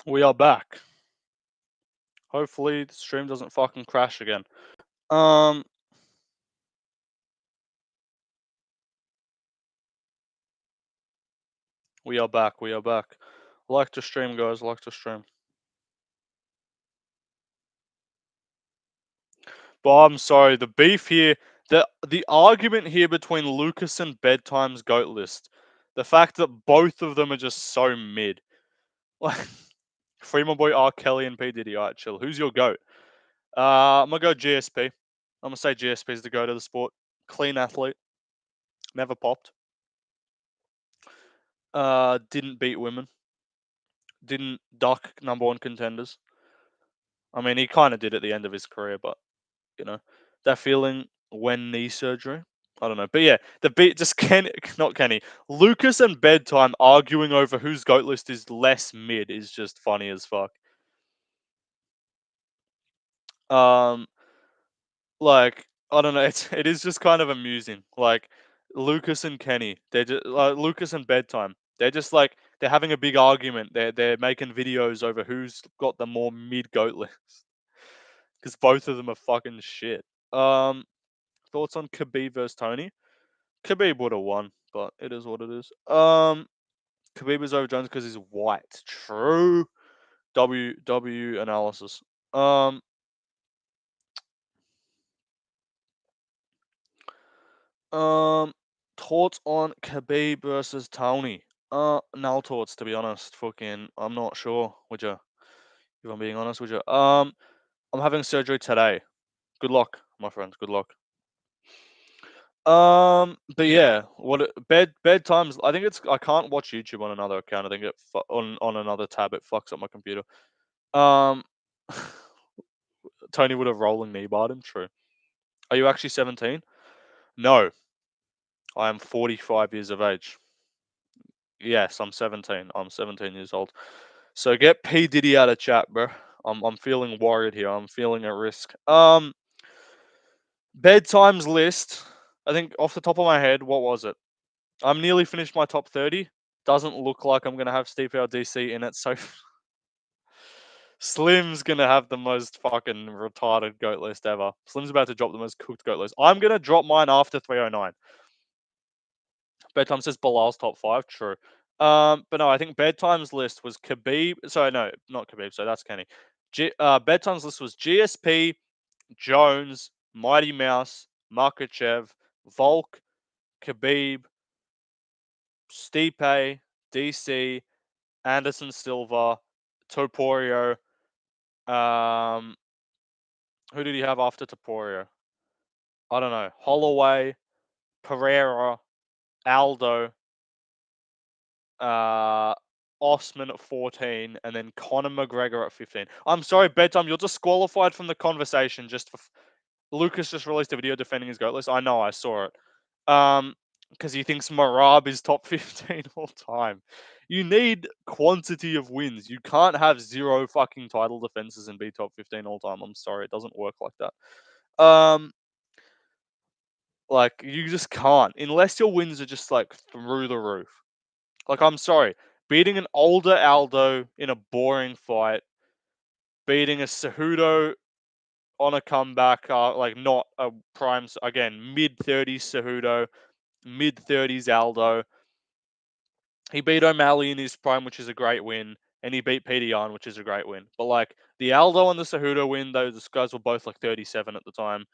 We are back. Hopefully the stream doesn't fucking crash again. Um, we are back. We are back. Like to stream, guys. Like to stream. But I'm sorry. The beef here, the argument here between Lucas and Bedtime's goat list, the fact that both of them are just so mid. Like, free my boy R. Kelly and P Diddy. Alright, chill. Who's your goat? I'm gonna go GSP. I'm gonna say GSP is the goat of the sport. Clean athlete. Never popped. Didn't beat women. Didn't duck number one contenders. I mean, he kind of did at the end of his career, but you know that feeling when knee surgery. I don't know, but yeah, the beat just Kenny, not Kenny, Lucas and Bedtime arguing over whose goat list is less mid is just funny as fuck. Um, like I don't know, it is just kind of amusing. Like Lucas and Kenny, they're just like Lucas and Bedtime. They're just like they're having a big argument. They're making videos over who's got the more mid goat list because both of them are fucking shit. Um, Thoughts on Khabib versus Tony? Khabib would have won, but it is what it is. Khabib is over Jones because he's white. True. W analysis. Um, um, Thoughts on Khabib versus Tony? No thoughts to be honest. Fucking, I'm not sure. Would you? If I'm being honest, would you? I'm having surgery today. Good luck, my friends. Good luck. But yeah, bedtimes. I think it's I can't watch YouTube on another account. I think on another tab it fucks up my computer. Um, Tony would have rolling knee barred him. True. Are you actually 17? No, I am 45 years of age. Yes, I'm 17. I'm 17 years old. So get P Diddy out of chat, bro. I'm feeling worried here. I'm feeling at risk. Bedtimes list. I think off the top of my head, what was it? I'm nearly finished my top 30. Doesn't look like I'm gonna have Stipe or DC in it. So Slim's gonna have the most fucking retarded goat list ever. Slim's about to drop the most cooked goat list. I'm gonna drop mine after 309. Bedtime says Bilal's top five. True. But no, I think Bedtime's list was Khabib. Sorry, no, not Khabib. So that's Kenny. Bedtime's list was GSP, Jones, Mighty Mouse, Makachev, Volk, Khabib, Stipe, DC, Anderson Silva, Topuria. Um, who did he have after Topuria? I don't know. Holloway, Pereira, Aldo, uh, Osman at 14, and then Conor McGregor at 15. I'm sorry, Bedtime, you're disqualified from the conversation. Lucas just released a video defending his goat list. I know, I saw it. Because he thinks Merab is top 15 all time. You need quantity of wins. You can't have zero fucking title defenses and be top 15 all time. I'm sorry, it doesn't work like that. Like you just can't unless your wins are just like through the roof. Like I'm sorry, beating an older Aldo in a boring fight, beating a Cejudo on a comeback, like not a prime again mid-30s Cejudo, mid-30s Aldo. He beat O'Malley in his prime, which is a great win, and he beat Peter Yan, which is a great win. But like the Aldo and the Cejudo win, those guys were both like 37 at the time.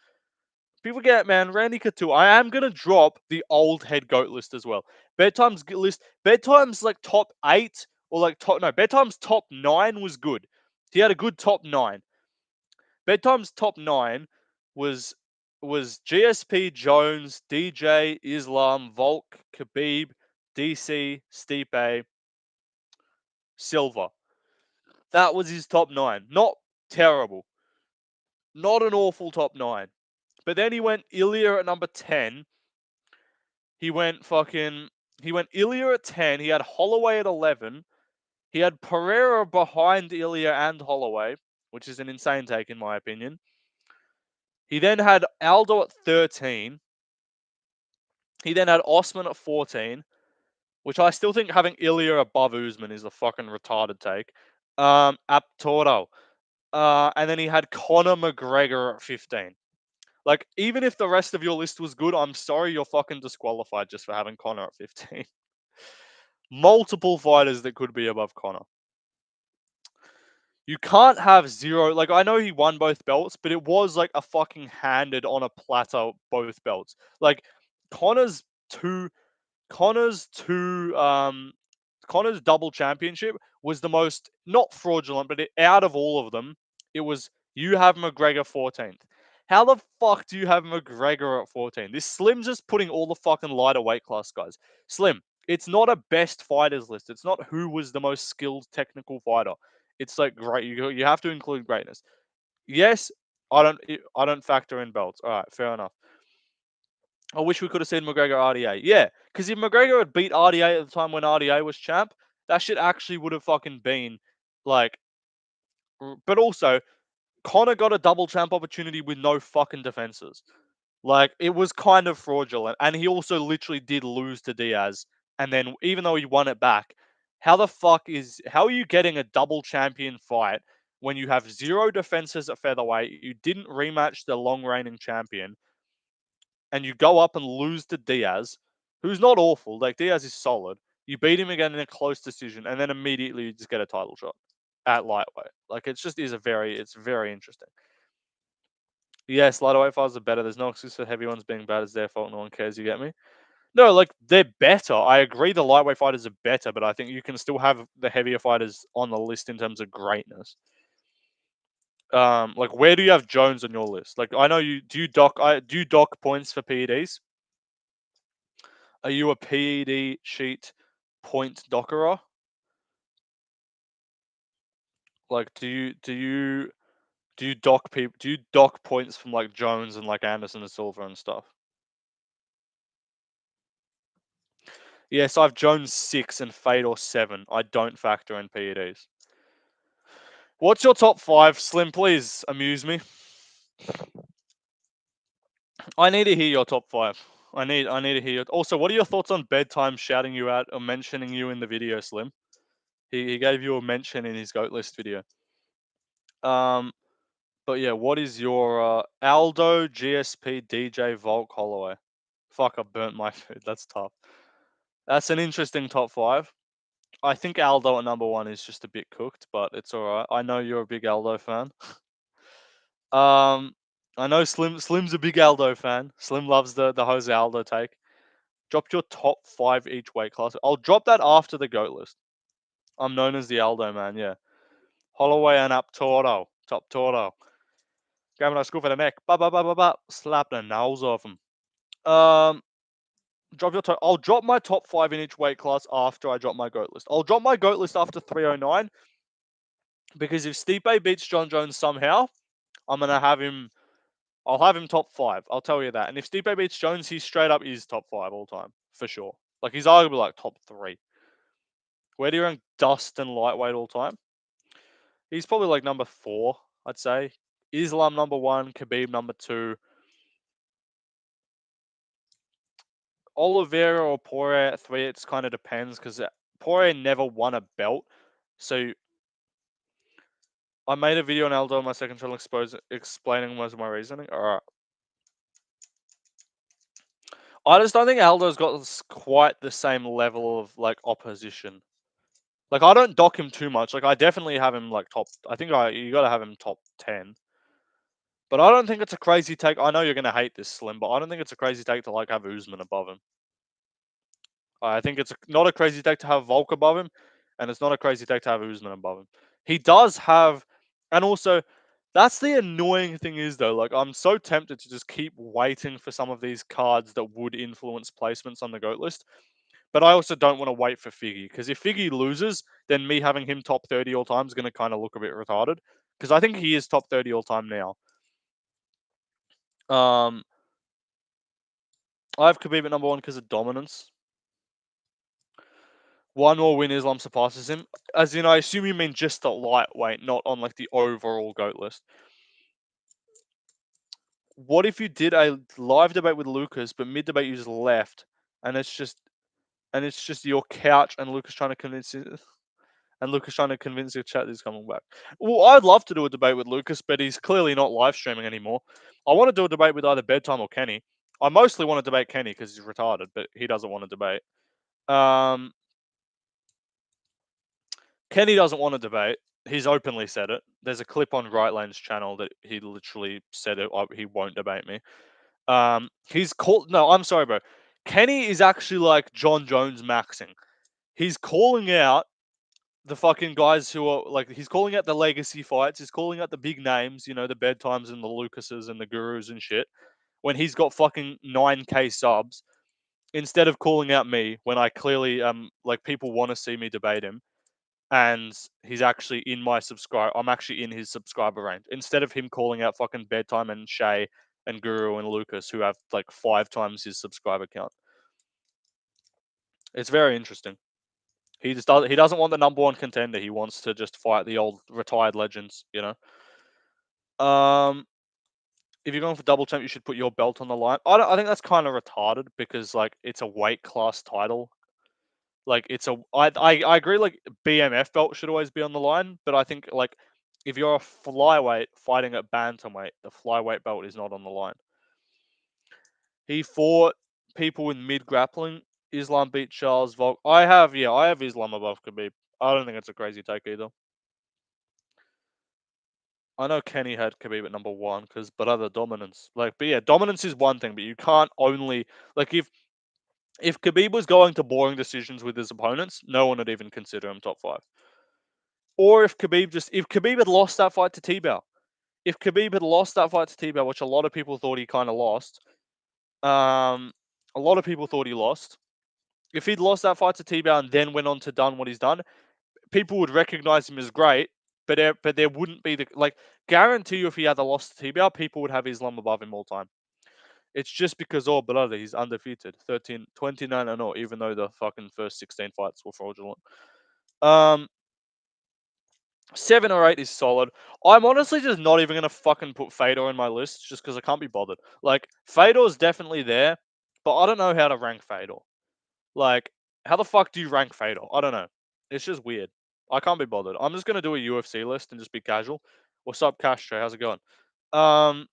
People get man, Randy Couture. I am gonna drop the old head goat list as well. Bedtime's like top 8 or like top no, Bedtime's top 9 was good. He had a good top 9. Bedtime's top 9 was GSP, Jones, DJ, Islam, Volk, Khabib, DC, Stipe, Silva. That was his top 9. Not terrible. Not an awful top 9. But then he went Ilya at number 10. He went Ilya at 10. He had Holloway at 11. He had Pereira behind Ilya and Holloway, which is an insane take in my opinion. He then had Aldo at 13. He then had Osman at 14, which I still think having Ilya above Usman is a fucking retarded take. Aptoro. And then he had Conor McGregor at 15. Like, even if the rest of your list was good, I'm sorry you're fucking disqualified just for having Conor at 15. Multiple fighters that could be above Conor. You can't have zero. Like, I know he won both belts, but it was like a fucking handed on a platter both belts. Like, Conor's two Connor's two Connor's double championship was the most not fraudulent, but out of all of them, it was you have McGregor 14th. How the fuck do you have McGregor at 14? This Slim's just putting all the fucking lighter weight class guys. Slim, it's not a best fighters list. It's not who was the most skilled technical fighter. It's like great. You have to include greatness. Yes, I don't factor in belts. All right, fair enough. I wish we could have seen McGregor RDA. Yeah, because if McGregor had beat RDA at the time when RDA was champ, that shit actually would have fucking been like. But also, Connor got a double champ opportunity with no fucking defenses. Like, it was kind of fraudulent, and he also literally did lose to Diaz. And then, even though he won it back, how are you getting a double champion fight when you have zero defenses at featherweight? You didn't rematch the long reigning champion and you go up and lose to Diaz, who's not awful. Like, Diaz is solid. You beat him again in a close decision, and then immediately you just get a title shot at lightweight. Like, it's very interesting. Yes, lightweight fighters are better. There's no excuse for heavy ones being bad. It's their fault. No one cares. You get me? No, like, they're better. I agree the lightweight fighters are better, but I think you can still have the heavier fighters on the list in terms of greatness. Like, where do you have Jones on your list? Like, I know you do you dock points for PEDs? Are you a PED sheet point dockerer? Like, do you dock points from like Jones and like Anderson and Silver and stuff? Yes, I have Jones 6 and Fedor 7. I don't factor in PEDs. What's your top 5, Slim? Please amuse me. I need to hear your top 5. I need to hear your. Also, what are your thoughts on bedtime shouting you out or mentioning you in the video, Slim? He gave you a mention in his goat list video. Um, But yeah, what is your Aldo, GSP, DJ, Volk, Holloway? Fuck, I burnt my food. That's tough. That's an interesting top 5. I think Aldo at number 1 is just a bit cooked, but it's alright. I know you're a big Aldo fan. Um, I know Slim's a big Aldo fan. Slim loves the Jose Aldo take. Drop your top 5 each weight class. I'll drop that after the GOAT list. I'm known as the Aldo man, yeah. Holloway and up Toro. Top Toro. Grabbing a school for the neck. Ba ba ba ba ba. Slap the nails off him. Um, I'll drop my top 5 in each weight class after I drop my GOAT list. I'll drop my GOAT list after 309 because if Stipe beats John Jones somehow, I'm gonna have him. I'll have him top 5. I'll tell you that. And if Stipe beats Jones, he straight up is top 5 all time for sure. Like, he's arguably like top 3. Where do you rank Dustin lightweight all time? He's probably like number 4, I'd say. Islam number 1, Khabib number 2, Oliveira or Poirier at 3. It kind of depends because Poirier never won a belt. So I made a video on Aldo on my second channel explaining most of my reasoning. All right. I just don't think Aldo's got quite the same level of like opposition. Like, I don't dock him too much. Like, I definitely have him like top. I think you got to have him top 10. But I don't think it's a crazy take. I know you're gonna hate this, Slim, but I don't think it's a crazy take to like have Usman above him. I think it's not a crazy take to have Volk above him, and it's not a crazy take to have Usman above him. He does have, and also, that's the annoying thing is though. Like, I'm so tempted to just keep waiting for some of these cards that would influence placements on the GOAT list. But I also don't want to wait for Figgy because if Figgy loses, then me having him top 30 all time is going to kind of look a bit retarded. Because I think he is top 30 all time now. I have Khabib at number 1 because of dominance. One more win, Islam surpasses him. As in, I assume you mean just the lightweight, not on like the overall GOAT list. What if you did a live debate with Lucas, but mid debate you just left, and it's just your couch and Lucas trying to convince you? And Lucas trying to convince the chat that he's coming back. Well, I'd love to do a debate with Lucas, but he's clearly not live streaming anymore. I want to do a debate with either Bedtime or Kenny. I mostly want to debate Kenny because he's retarded, but he doesn't want to debate. Kenny doesn't want to debate. He's openly said it. There's a clip on Right Lane's channel that he literally said it. He won't debate me. He's called. No, I'm sorry, bro. Kenny is actually like John Jones maxing. He's calling out the fucking guys who are like. He's calling out the legacy fights. He's calling out the big names. You know, the Bedtimes and the Lucases and the Gurus and shit. When he's got fucking 9K subs, instead of calling out me when I clearly like people want to see me debate him, and he's actually in my subscribe. I'm actually in his subscriber range. Instead of him calling out fucking Bedtime and Shay and Guru and Lucas, who have like 5 times his subscriber count. It's very interesting. He just does. He doesn't want the number one contender. He wants to just fight the old retired legends. You know. If you're going for double champ, you should put your belt on the line. I think that's kind of retarded because like it's a weight class title. Like it's a I agree like BMF belt should always be on the line, but I think like if you're a flyweight fighting at bantamweight, the flyweight belt is not on the line. He fought people in mid grappling. Islam beat Charles Volk. I have Islam above Khabib. I don't think it's a crazy take either. I know Kenny had Khabib at number one but other dominance. But yeah, dominance is one thing, but you can't only like if Khabib was going to boring decisions with his opponents, no one would even consider him top five. Or if Khabib had lost that fight to Tebow, if Khabib had lost that fight to Tebow, which a lot of people thought he kind of lost, a lot of people thought he lost. If he'd lost that fight to Tebow and then went on to done what he's done, people would recognize him as great, but there wouldn't be the like guarantee you if he had lost to Tebow, people would have Islam above him all time. It's just because brother, he's undefeated, 13, 29 and 0, even though the fucking first 16 fights were fraudulent. 7 or 8 is solid. I'm honestly just not even gonna fucking put Fedor in my list just because I can't be bothered. Like Fedor's definitely there, but I don't know how to rank Fedor. Like, how the fuck do you rank Fedor? I don't know. It's just weird. I can't be bothered. I'm just gonna do a UFC list and just be casual. What's up, Castro? How's it going? Um,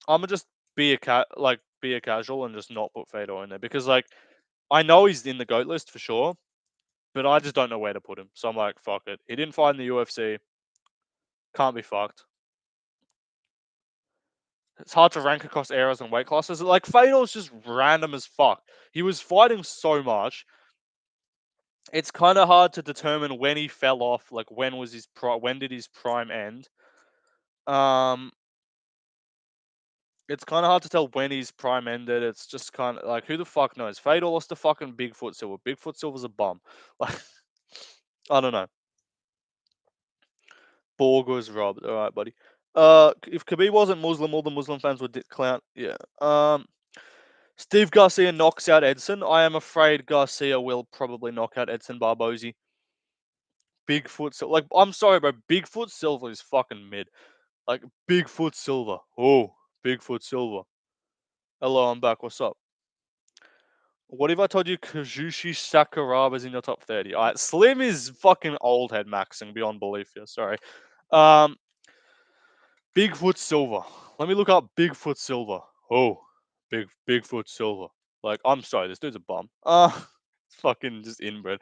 I'm gonna just be a casual and just not put Fedor in there because like I know he's in the goat list for sure, but I just don't know where to put him. So I'm like, fuck it. He didn't fight in the UFC. Can't be fucked. It's hard to rank across eras and weight classes. Like Fedor's just random as fuck. He was fighting so much. It's kind of hard to determine when he fell off. Like when was when did his prime end? Um, it's kind of hard to tell when his prime ended. It's just kind of like who the fuck knows? Fedor lost to fucking Bigfoot Silver. Bigfoot Silver's a bum. Like I don't know. Borg was robbed. All right, buddy. If Khabib wasn't Muslim, all the Muslim fans would clown. Yeah. Steve Garcia knocks out Edson. I am afraid Garcia will probably knock out Edson Barbozi. Bigfoot Silver. Like, I'm sorry, bro. Bigfoot Silver is fucking mid. Like, Bigfoot Silver. Oh, Bigfoot Silver. Hello, I'm back. What's up? What if I told you Kazushi Sakuraba's in your top 30? Alright, Slim is fucking old head maxing beyond belief here. Sorry. Um, Bigfoot Silver. Let me look up Bigfoot Silver. Oh, Bigfoot Silver. Like, I'm sorry, this dude's a bum. Fucking just inbred.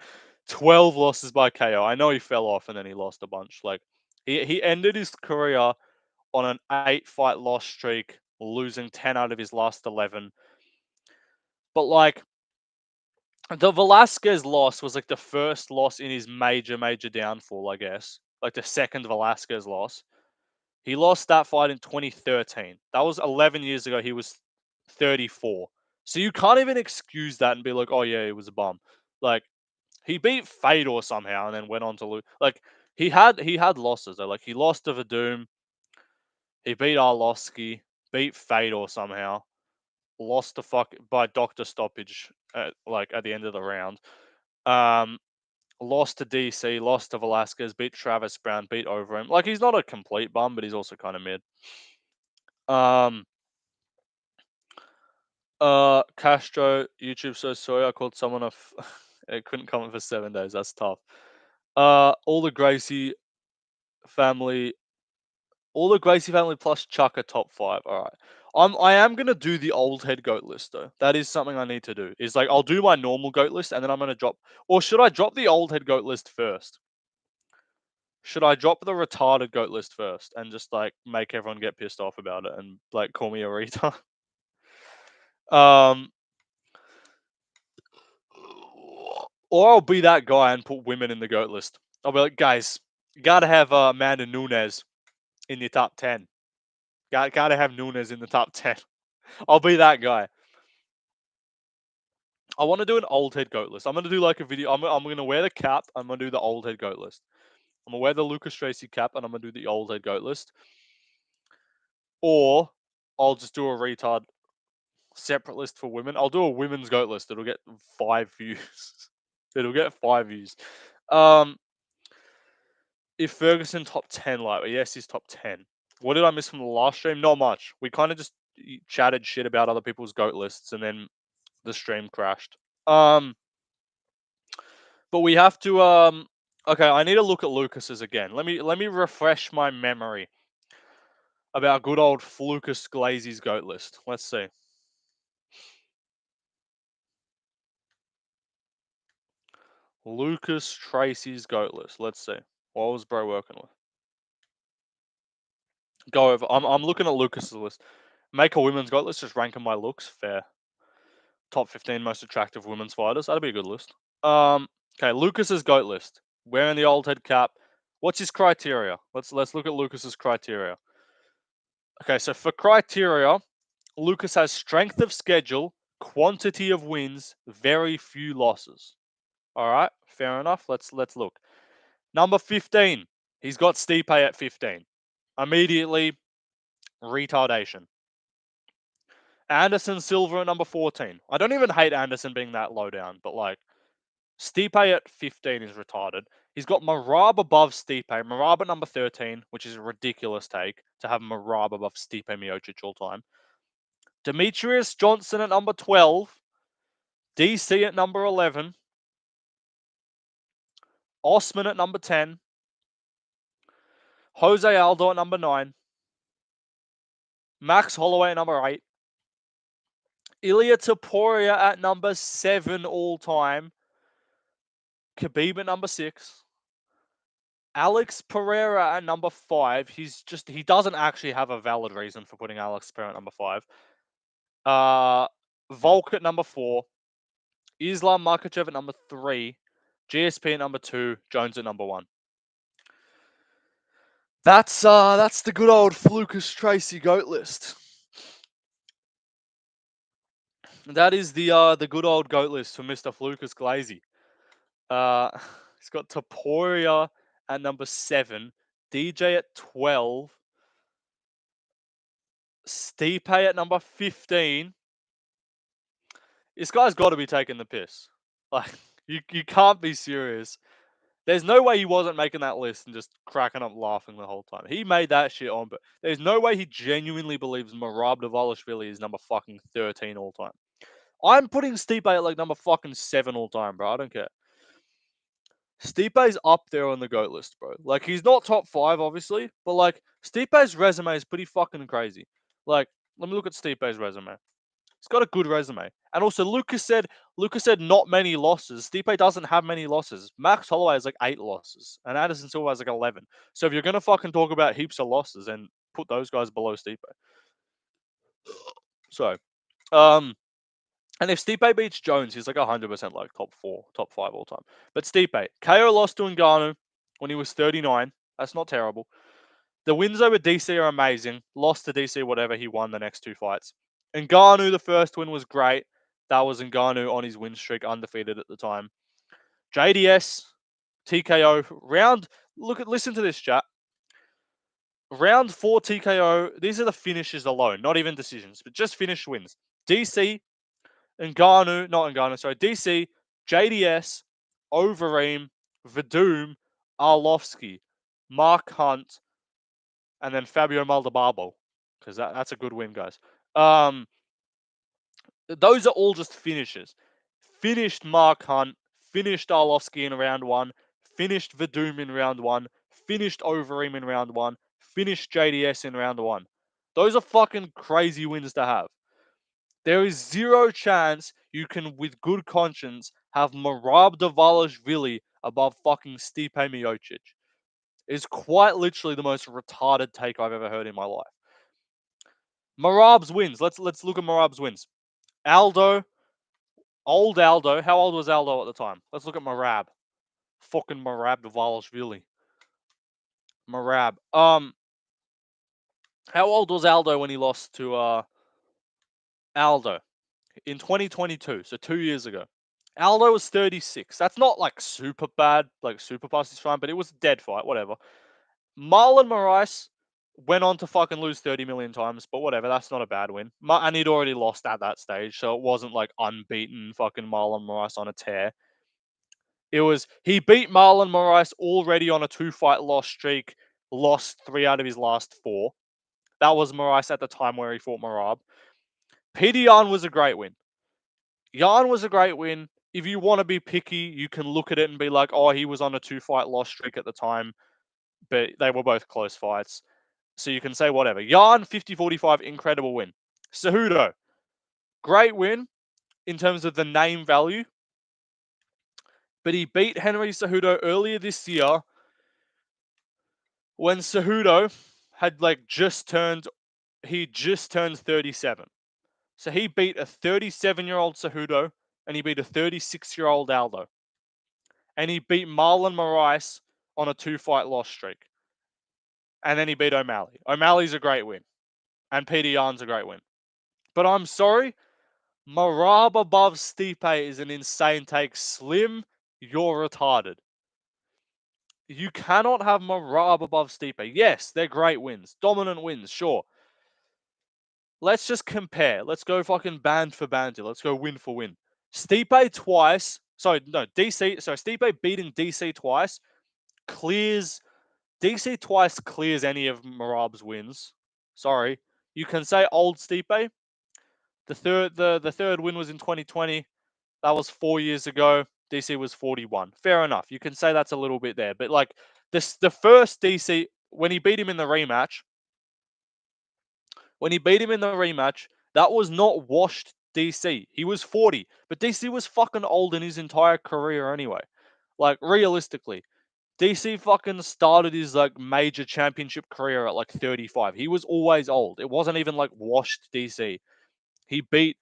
12 losses by KO. I know he fell off and then he lost a bunch. Like, he ended his career on an 8-fight loss streak, losing 10 out of his last 11. But like, the Velasquez loss was like the first loss in his major downfall, I guess. Like the second Velasquez loss. He lost that fight in 2013. That was 11 years ago. He was 34. So you can't even excuse that and be like, oh yeah, he was a bum. Like he beat Fedor somehow and then went on to lose. Like he had losses though. Like he lost to Vadum. He beat Arlovsky, beat Fedor somehow, lost to fuck by doctor stoppage at the end of the round. Um, Lost to DC, lost to Velasquez, beat Travis Brown, beat over him. Like he's not a complete bum, but he's also kind of mid. Um, Castro, YouTube so sorry I called someone it couldn't comment for 7 days. That's tough. All the Gracie family, all the Gracie family plus Chuck are top 5. All right. I am gonna do the old head goat list though. That is something I need to do. Is like I'll do my normal goat list and then I'm gonna drop. Or should I drop the old head goat list first? Should I drop the retarded goat list first and just like make everyone get pissed off about it and like call me a retard? um, or I'll be that guy and put women in the goat list. I'll be like, guys, you gotta have Amanda Nunes in your top 10. Gotta have Nunes in the top 10. I'll be that guy. I want to do an old head goat list. I'm gonna do like a video. I'm gonna wear the cap. I'm gonna do the old head goat list. I'm gonna wear the Lucas Tracy cap and I'm gonna do the old head goat list. Or I'll just do a retard separate list for women. I'll do a women's goat list. It'll get 5 views. It'll get 5 views. Um, if Ferguson top 10 lightweight, yes, he's top 10. What did I miss from the last stream? Not much. We kind of just chatted shit about other people's goat lists, and then the stream crashed. But we have to Okay, I need to look at Lucas's again. Let me refresh my memory about good old Lucas Glazy's goat list. Let's see. Lucas Tracy's goat list. Let's see. What was bro working with? Go over. I'm looking at Lucas's list. Make a women's goat list. Just ranking my looks. Fair. Top 15 most attractive women's fighters. That'd be a good list. Okay, Lucas's goat list. Wearing the old head cap. What's his criteria? Let's look at Lucas's criteria. Okay, so for criteria, Lucas has strength of schedule, quantity of wins, very few losses. All right, fair enough. Let's look. Number 15. He's got Stipe at 15. Immediately retardation. Anderson Silva at number 14. I don't even hate Anderson being that low down, but like Stipe at 15 is retarded. He's got Merab above Stipe. Merab at number 13, which is a ridiculous take to have Merab above Stipe Miocic all time. Demetrius Johnson at number 12. DC at number 11. Osman at number 10. Jose Aldo at number 9. Max Holloway at number 8. Ilya Taporia at number 7 all time. Khabib at number 6. Alex Pereira at number 5. He doesn't actually have a valid reason for putting Alex Pereira at number 5. Volk at number 4. Islam Makhachev at number 3. GSP at number 2. Jones at number 1. That's the good old Lucas Tracy goat list. That is the good old goat list for Mr. Lucas Glazy. He's got Taporia at number 7, DJ at 12, Stipe at number 15. This guy's got to be taking the piss. Like, you can't be serious. There's no way he wasn't making that list and just cracking up laughing the whole time. He made that shit on, but there's no way he genuinely believes Merab Dvalishvili is number fucking 13 all time. I'm putting Stipe at like number fucking 7 all time, bro. I don't care. Stipe's up there on the GOAT list, bro. Like, he's not top 5, obviously, but like, Stipe's resume is pretty fucking crazy. Like, let me look at Stipe's resume. He's got a good resume. And also, Lucas said not many losses. Stipe doesn't have many losses. Max Holloway has like 8 losses, and Anderson Silva has like 11. So if you're gonna fucking talk about heaps of losses, then put those guys below Stipe. So, and if Stipe beats Jones, he's like 100% like top 4, top 5 all time. But Stipe, KO lost to Ngannou when he was 39. That's not terrible. The wins over DC are amazing. Lost to DC, whatever. He won the next 2 fights. Ngannou, the first win was great. That was Ngannou on his win streak, undefeated at the time. JDS, TKO, listen to this, chat. Round 4 TKO. These are the finishes alone, not even decisions, but just finished wins. DC, DC, JDS, Overeem, Vadum, Arlovsky, Mark Hunt, and then Fabio Maldonado, because that's a good win, guys. Those are all just finishes. Finished Mark Hunt, finished Arlovsky in round 1, finished Verdum in round 1, finished Overeem in round 1, finished JDS in round 1. Those are fucking crazy wins to have. There is zero chance you can, with good conscience, have Merab Dvalishvili above fucking Stipe Miocic. It's quite literally the most retarded take I've ever heard in my life. Merab's wins. Let's look at Merab's wins. Aldo, old Aldo. How old was Aldo at the time? Let's look at Merab. Fucking Merab Dvalishvili. Merab. How old was Aldo when he lost to Aldo? In 2022, so 2 years ago. Aldo was 36. That's not like super bad, like super past his prime, but it was a dead fight, whatever. Marlon Moraes went on to fucking lose 30 million times, but whatever, that's not a bad win. And he'd already lost at that stage, so it wasn't like unbeaten fucking Marlon Moraes on a tear. It was, he beat Marlon Moraes already on a 2-fight loss streak, lost 3 out of his last 4. That was Moraes at the time where he fought Merab. Peter Yan was a great win. Yan was a great win. If you want to be picky, you can look at it and be like, oh, he was on a 2-fight loss streak at the time, but they were both close fights. So you can say whatever. Yan, 50-45, incredible win. Cejudo, great win in terms of the name value, but he beat Henry Cejudo earlier this year when Cejudo had he just turned 37. So he beat a 37-year-old Cejudo and he beat a 36-year-old Aldo. And he beat Marlon Moraes on a 2-fight loss streak. And then he beat O'Malley. O'Malley's a great win. And Peter Yan's a great win. But I'm sorry, Merab above Stipe is an insane take. Slim, you're retarded. You cannot have Merab above Stipe. Yes, they're great wins. Dominant wins, sure. Let's just compare. Let's go fucking band for band here. Let's go win for win. Stipe twice. Sorry, no, DC. So Stipe beating DC twice clears. DC twice clears any of Merab's wins. Sorry. You can say old Stipe. The third win was in 2020. That was 4 years ago. DC was 41. Fair enough. You can say that's a little bit there. But like the first DC, when he beat him in the rematch, that was not washed DC. He was 40. But DC was fucking old in his entire career anyway. Like realistically. DC fucking started his like major championship career at like 35. He was always old. It wasn't even like washed DC. He beat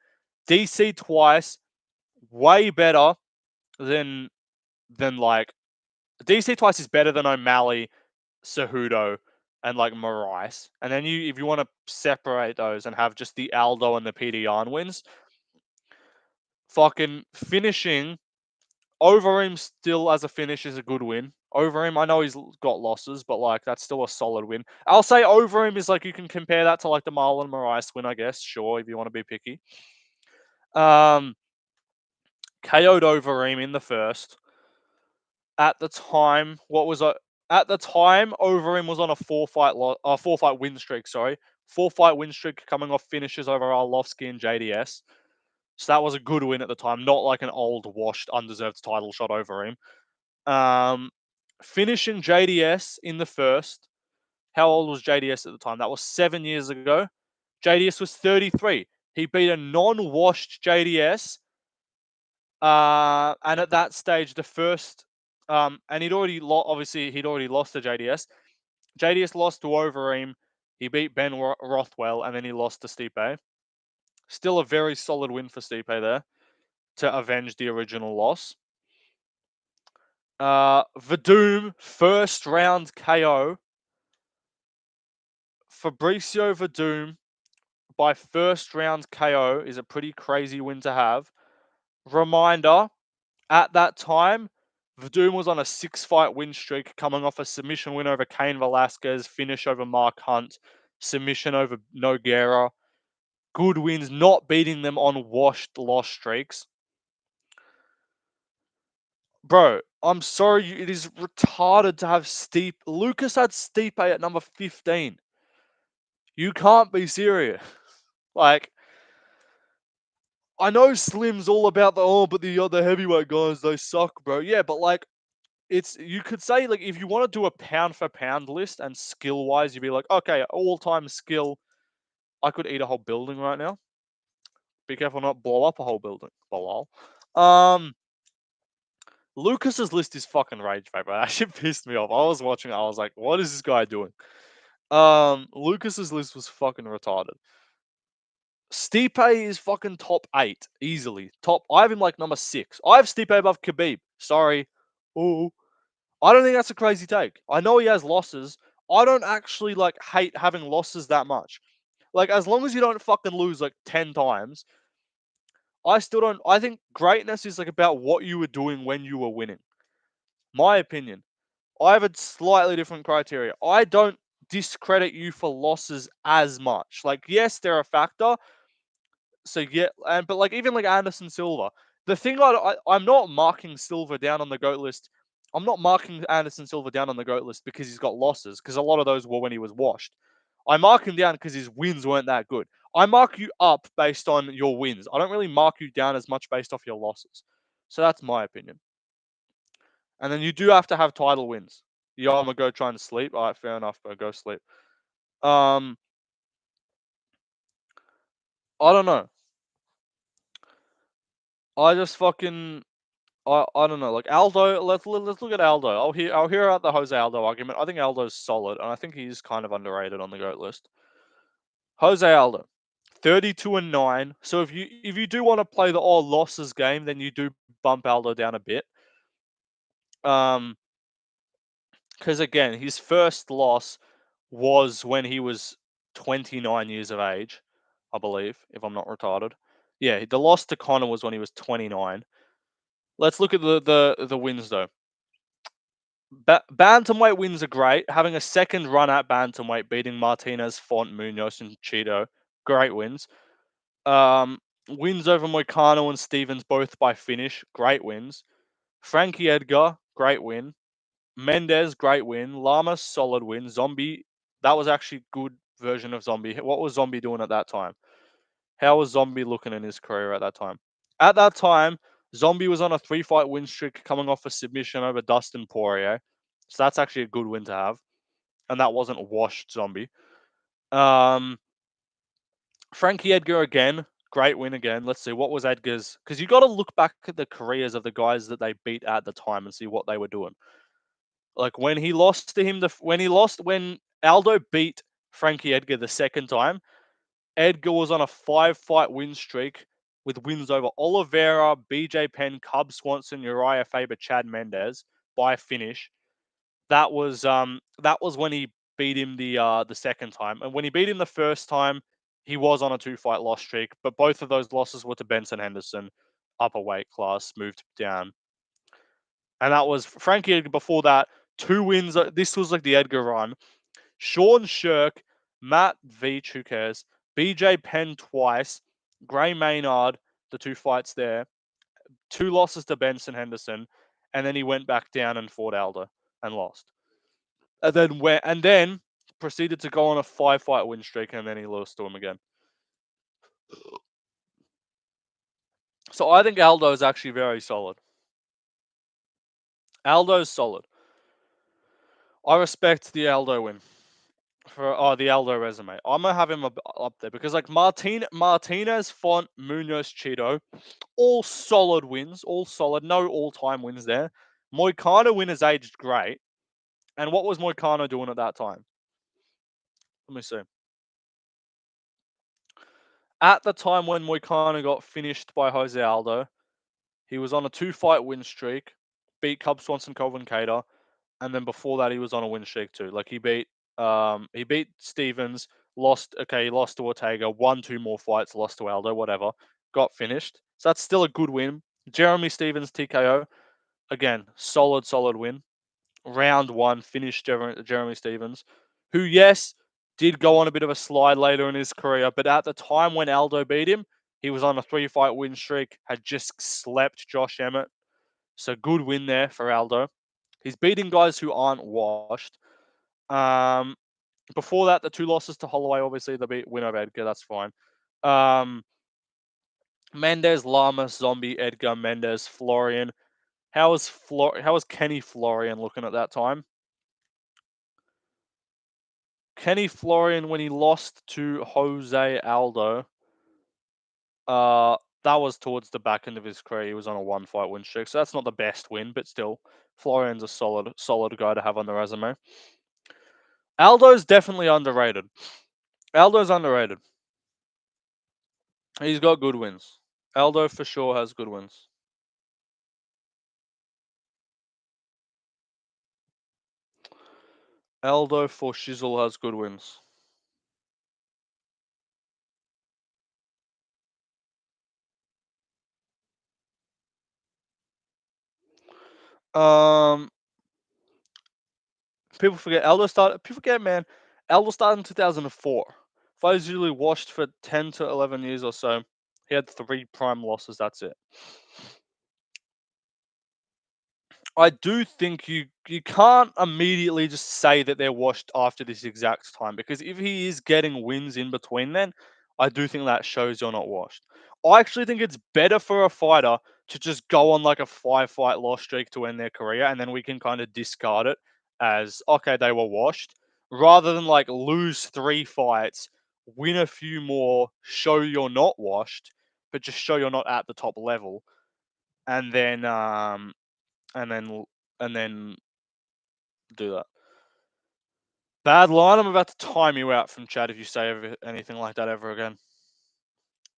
DC twice, way better than like DC twice is better than O'Malley, Cejudo, and like Moraes. And then if you want to separate those and have just the Aldo and the Peter Yan wins, fucking finishing Overeem still as a finish is a good win. Overeem, I know he's got losses, but like that's still a solid win. I'll say Overeem is like you can compare that to like the Marlon Moraes win, I guess. Sure, if you want to be picky. KO'd Overeem in the first. At the time, at the time, Overeem was on a 4-fight win streak. Sorry, 4-fight win streak coming off finishes over Arlovsky and JDS. So that was a good win at the time, not like an old, washed, undeserved title shot Overeem. Finishing JDS in the first. How old was JDS at the time? That was 7 years ago. JDS was 33. He beat a non-washed JDS. And at that stage, the first, and obviously he'd already lost to JDS. JDS lost to Overeem. He beat Ben Rothwell, and then he lost to Stipe. Still a very solid win for Stipe there to avenge the original loss. Verdum, first round KO. Fabricio Verdum by first round KO is a pretty crazy win to have. Reminder, at that time, Verdum was on a 6-fight win streak, coming off a submission win over Cain Velasquez, finish over Mark Hunt, submission over Nogueira. Good wins, not beating them on washed loss streaks. Bro, I'm sorry, it is retarded to have Stipe. Lucas had Stipe at number 15. You can't be serious. Like, I know Slim's all about but the other heavyweight guys, they suck, bro. Yeah, but like, it's you could say like if you want to do a pound for pound list and skill wise, you'd be like, okay, all time skill, I could eat a whole building right now. Be careful not blow up a whole building. Lol. Um, Lucas's list is fucking rage, bro. That shit pissed me off. I was watching it, I was like, what is this guy doing? Lucas's list was fucking retarded. Stipe is fucking top 8 easily. I have him like number 6. I have Stipe above Khabib. Sorry. Ooh. I don't think that's a crazy take. I know he has losses. I don't actually like hate having losses that much. Like as long as you don't fucking lose like 10 times, I still don't I think greatness is like about what you were doing when you were winning. My opinion. I have a slightly different criteria. I don't discredit you for losses as much. Like yes, they're a factor, so yeah, and but like even like Anderson Silva, the thing I'm not marking Silva down on the goat list. I'm not marking Anderson Silva down on the goat list because he's got losses. Because a lot of those were when he was washed. I mark him down because his wins weren't that good. I mark you up based on your wins. I don't really mark you down as much based off your losses. So that's my opinion. And then you do have to have title wins. Yo, I'm gonna go try and sleep. All right, fair enough, bro. Go sleep. Um, I don't know. I just fucking I don't know, like Aldo. Let's look at Aldo. I'll hear out the Jose Aldo argument. I think Aldo's solid, and I think he's kind of underrated on the goat list. Jose Aldo, 32-9. So if you do want to play the all losses game, then you do bump Aldo down a bit. Um, because again, his first loss was when he was 29 years of age, I believe, if I'm not retarded. Yeah, the loss to Connor was when he was 29. Let's look at the wins though. Bantamweight wins are great. Having a second run at bantamweight, beating Martinez, Font, Munoz, and Cheeto, great wins. Wins over Moicano and Stevens, both by finish, great wins. Frankie Edgar, great win. Mendez, great win. Lamas, solid win. Zombie, that was actually good version of Zombie. What was Zombie doing at that time? How was Zombie looking in his career at that time? At that time, Zombie was on a 3-fight win streak coming off a submission over Dustin Poirier. So that's actually a good win to have. And that wasn't a washed Zombie. Um, Frankie Edgar again. Great win again. Let's see. What was Edgar's? Because you got to look back at the careers of the guys that they beat at the time and see what they were doing. Like when he lost to him, when Aldo beat Frankie Edgar the second time, Edgar was on a 5-fight win streak with wins over Oliveira, BJ Penn, Cub Swanson, Uriah Faber, Chad Mendez by finish. That was when he beat him the second time. And when he beat him the first time, he was on a 2-fight loss streak, but both of those losses were to Benson Henderson, upper weight class, moved down. And that was Frankie Edgar before that, 2 wins. This was like the Edgar run. Sean Shirk, Matt Veach, who cares? BJ Penn twice, Gray Maynard, the 2 fights there, 2 losses to Benson Henderson, and then he went back down and fought Aldo and lost. And then proceeded to go on a 5-fight win streak, and then he lost to him again. So I think Aldo is actually very solid. Aldo's solid. I respect the Aldo win. The Aldo resume. I'm gonna have him up there because like Martinez, Font, Munoz, Cheeto, all solid wins, all solid, no all-time wins there. Moicano win has aged great. And what was Moicano doing at that time? Let me see. At the time when Moicano got finished by Jose Aldo, he was on a 2-fight win streak, beat Cub Swanson, Colvin Cater, and then before that he was on a win streak too. Like he beat Stevens, lost. Okay, he lost to Ortega, won 2 more fights, lost to Aldo, whatever, got finished. So that's still a good win. Jeremy Stevens TKO again, solid win. Round 1 finished Jeremy Stevens, who yes did go on a bit of a slide later in his career, but at the time when Aldo beat him, he was on a 3-fight win streak, had just slept Josh Emmett. So good win there for Aldo. He's beating guys who aren't washed. Um, Before that, the 2 losses to Holloway, obviously the win over Edgar, that's fine. Mendez, Lamas, Zombie, Edgar, Mendez, Florian, How was Kenny Florian looking at that time? Kenny Florian, when he lost to Jose Aldo, uh, that was towards the back end of his career. He was on a one fight win streak, so that's not the best win, but still, Florian's a solid guy to have on the resume. Aldo's definitely underrated. Aldo's underrated. He's got good wins. Aldo for sure has good wins. Aldo for shizzle has good wins. Um, people forget Aldo started. People forget, man. Aldo started in 2004. Fighters usually washed for 10 to 11 years or so. He had 3 prime losses. That's it. I do think you can't immediately just say that they're washed after this exact time, because if he is getting wins in between then, I do think that shows you're not washed. I actually think it's better for a fighter to just go on like a 5 fight loss streak to end their career, and then we can kind of discard it as okay, they were washed, rather than like lose 3 fights, win a few more, show you're not washed, but just show you're not at the top level, and then and then and then do that. Bad line. I'm about to time you out from chat if you say anything like that ever again.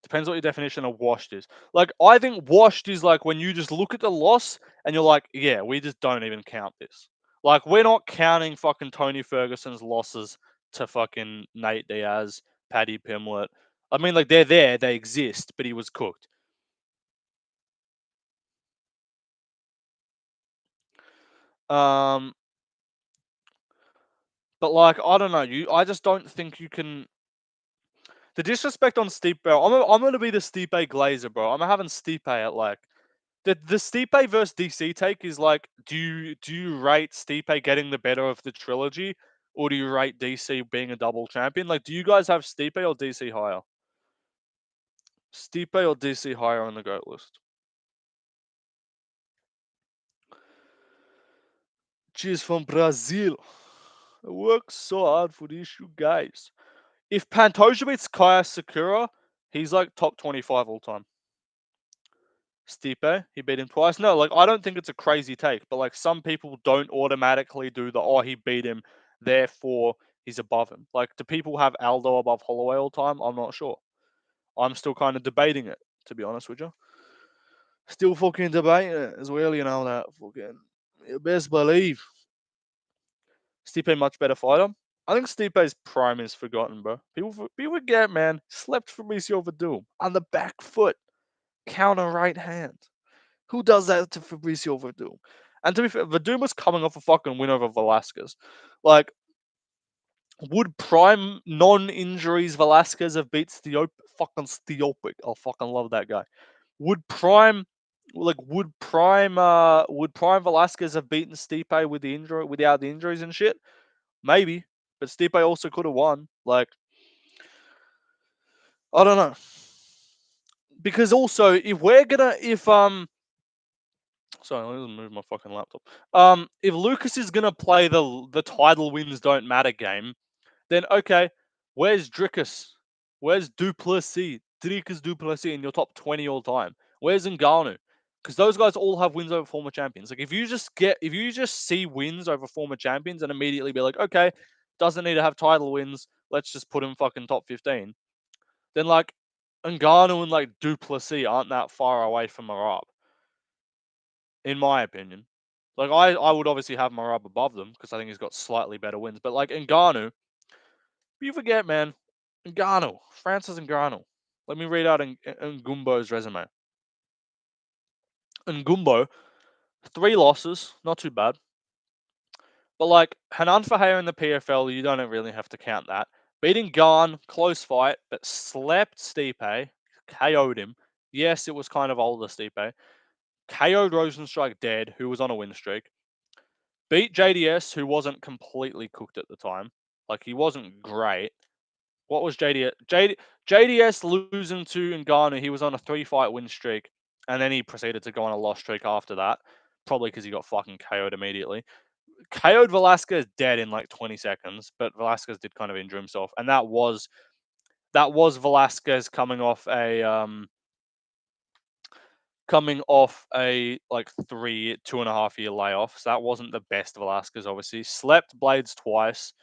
Depends what your definition of washed is. Like, I think washed is like when you just look at the loss and you're like, yeah, we just don't even count this. Like, we're not counting fucking Tony Ferguson's losses to fucking Nate Diaz, Paddy Pimblett. I mean, like, they're there, they exist, but he was cooked. Um, but like, I don't know. I just don't think you can. The disrespect on Stipe, bro. I'm gonna be the Stipe Glazer, bro. I'm having Stipe at like the Stipe versus DC take is like, do you rate Stipe getting the better of the trilogy, or do you rate DC being a double champion? Like, do you guys have Stipe or DC higher? Stipe or DC higher on the GOAT list? Cheers from Brazil. I work so hard for this, you guys. If Pantoja beats Kaya Sakura, he's like top 25 all time. Stipe, he beat him twice. No, like I don't think it's a crazy take, but like some people don't automatically do the he beat him, therefore he's above him. Like, do people have Aldo above Holloway all time? I'm not sure. I'm still kind of debating it, to be honest with you. Still fucking debating it as well, you know that fucking. You best believe Stipe much better fighter. I think Stipe's prime is forgotten, bro. People forget, man. Slept Fabricio Verdum on the back foot, counter right hand. Who does that to Fabricio Verdum? And to be fair, Verdum was coming off a fucking win over Velasquez. Like, would prime non-injuries Velasquez have beat fucking Stiopic? I fucking love that guy. Would prime would prime Velasquez have beaten Stipe with the injury without the injuries and shit? Maybe, but Stipe also could have won. Like, I don't know. Because also, sorry, let me move my fucking laptop. If Lucas is gonna play the title wins don't matter game, then okay, where's Dricus? Where's Duplessis? Dricus Duplessis in your top 20 all time? Where's Ngannou? Because those guys all have wins over former champions. Like, if you just see wins over former champions and immediately be like, okay, doesn't need to have title wins, let's just put him fucking top 15. Then like Ngannou and like Duplessis aren't that far away from Merab, in my opinion. Like, I would obviously have Merab above them because I think he's got slightly better wins. But like Ngannou, you forget, man. Ngannou, Francis Ngannou. Let me read out Ngumbo's resume. Ngumbo, 3 losses, not too bad. But like Hanan Fahea in the PFL, you don't really have to count that. Beating Garn, close fight, but slept Stipe, KO'd him. Yes, it was kind of older Stipe. KO'd Rosenstrike dead, who was on a win streak. Beat JDS, who wasn't completely cooked at the time. Like, he wasn't great. What was JDS? JDS losing to Ngannou, he was on a 3 fight win streak, and then he proceeded to go on a loss streak after that. probably because he got fucking KO'd immediately. KO'd Velasquez dead in like 20 seconds, but Velasquez did kind of injure himself, and that was Velasquez coming off a like 2.5 year layoff. So that wasn't the best Velasquez, obviously. Slept Blades twice,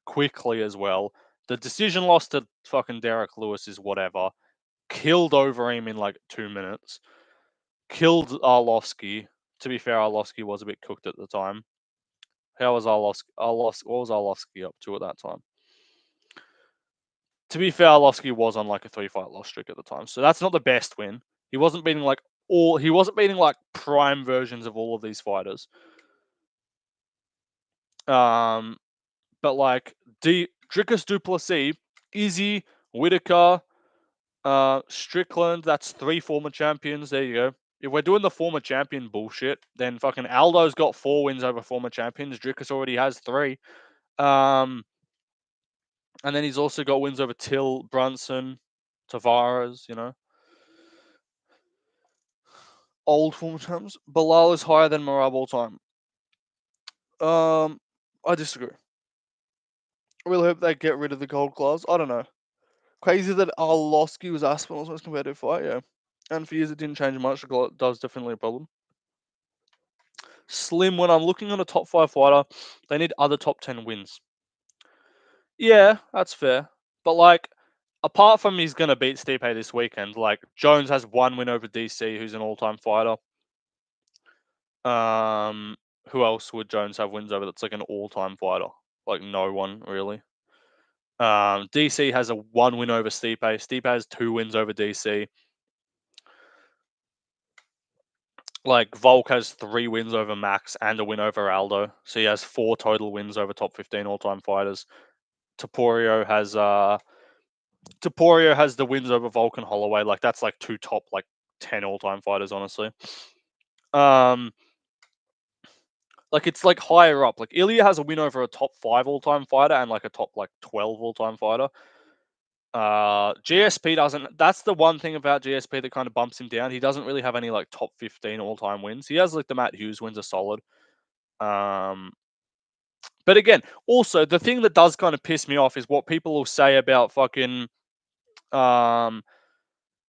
quickly as well. The decision loss to fucking Derek Lewis is whatever. Killed Overeem in like 2 minutes. Killed Arlovsky. To be fair, Arlovsky was a bit cooked at the time. How was Arlovsky? What was Arlovsky up to at that time? To be fair, Arlovsky was on like a 3-fight loss streak at the time, so that's not the best win. He wasn't beating like prime versions of all of these fighters. But like Dricus du Plessis, Izzy, Whitaker, Strickland, that's 3 former champions. There you go. If we're doing the former champion bullshit, then fucking Aldo's got 4 wins over former champions. Dricus already has 3. And then he's also got wins over Till, Brunson, Tavares, Old former champs. Bilal is higher than Merab all time. I disagree. I really hope they get rid of the gold class. I don't know. Crazy that Arlovsky was Aspinall's most competitive fight, yeah. And for years it didn't change much. It does definitely a problem. Slim, when I'm looking on a top 5 fighter, they need other top 10 wins. Yeah, that's fair. But like, apart from he's gonna beat Stipe this weekend, like Jones has 1 win over DC, who's an all-time fighter. Who else would Jones have wins over that's like an all-time fighter? Like no one really. DC has a 1 win over Stipe. Stipe has 2 wins over DC. Like Volk has 3 wins over Max and a win over Aldo, so he has 4 total wins over top 15 all-time fighters. Topuria has the wins over Volk and Holloway. Like that's like 2 top like 10 all-time fighters, honestly. Like it's like higher up. Like Ilya has a win over a top 5 all-time fighter and like a top like 12 all-time fighter. GSP doesn't. That's the one thing about GSP that kind of bumps him down. He doesn't really have any like top 15 all-time wins. He has like the Matt Hughes wins are solid. But again, also the thing that does kind of piss me off is what people will say about fucking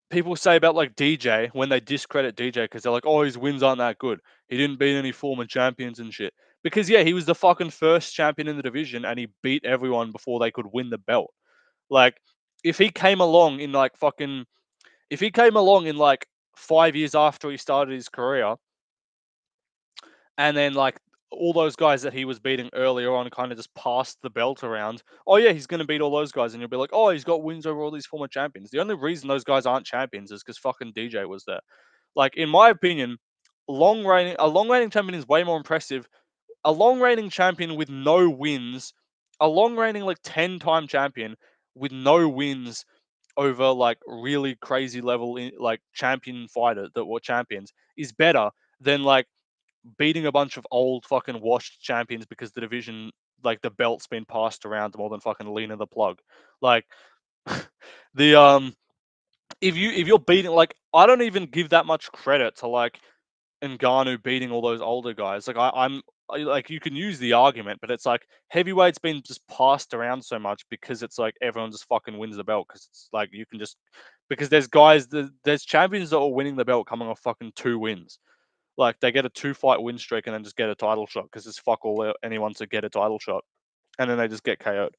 people say about like DJ when they discredit DJ because they're like, oh, his wins aren't that good. He didn't beat any former champions and shit. Because yeah, he was the fucking first champion in the division and he beat everyone before they could win the belt. Like, if he came along in like 5 years after he started his career, and then like all those guys that he was beating earlier on kind of just passed the belt around. Oh yeah, he's gonna beat all those guys, and you'll be like, oh, he's got wins over all these former champions. The only reason those guys aren't champions is because fucking DJ was there. Like in my opinion, a long reigning champion is way more impressive. A long reigning champion with no wins, a long reigning like 10-time champion with no wins over like really crazy level like champion fighter that were champions is better than like beating a bunch of old fucking washed champions because the division, like the belt's been passed around more than fucking Lena the Plug. Like the if you're beating, like, I don't even give that much credit to like Ngannou beating all those older guys. Like like you can use the argument, but it's like heavyweight's been just passed around so much because it's like everyone just fucking wins the belt because it's like you can just because there's champions that are winning the belt coming off fucking 2 wins. Like they get a 2-fight win streak and then just get a title shot because it's fuck all anyone to get a title shot, and then they just get KO'd.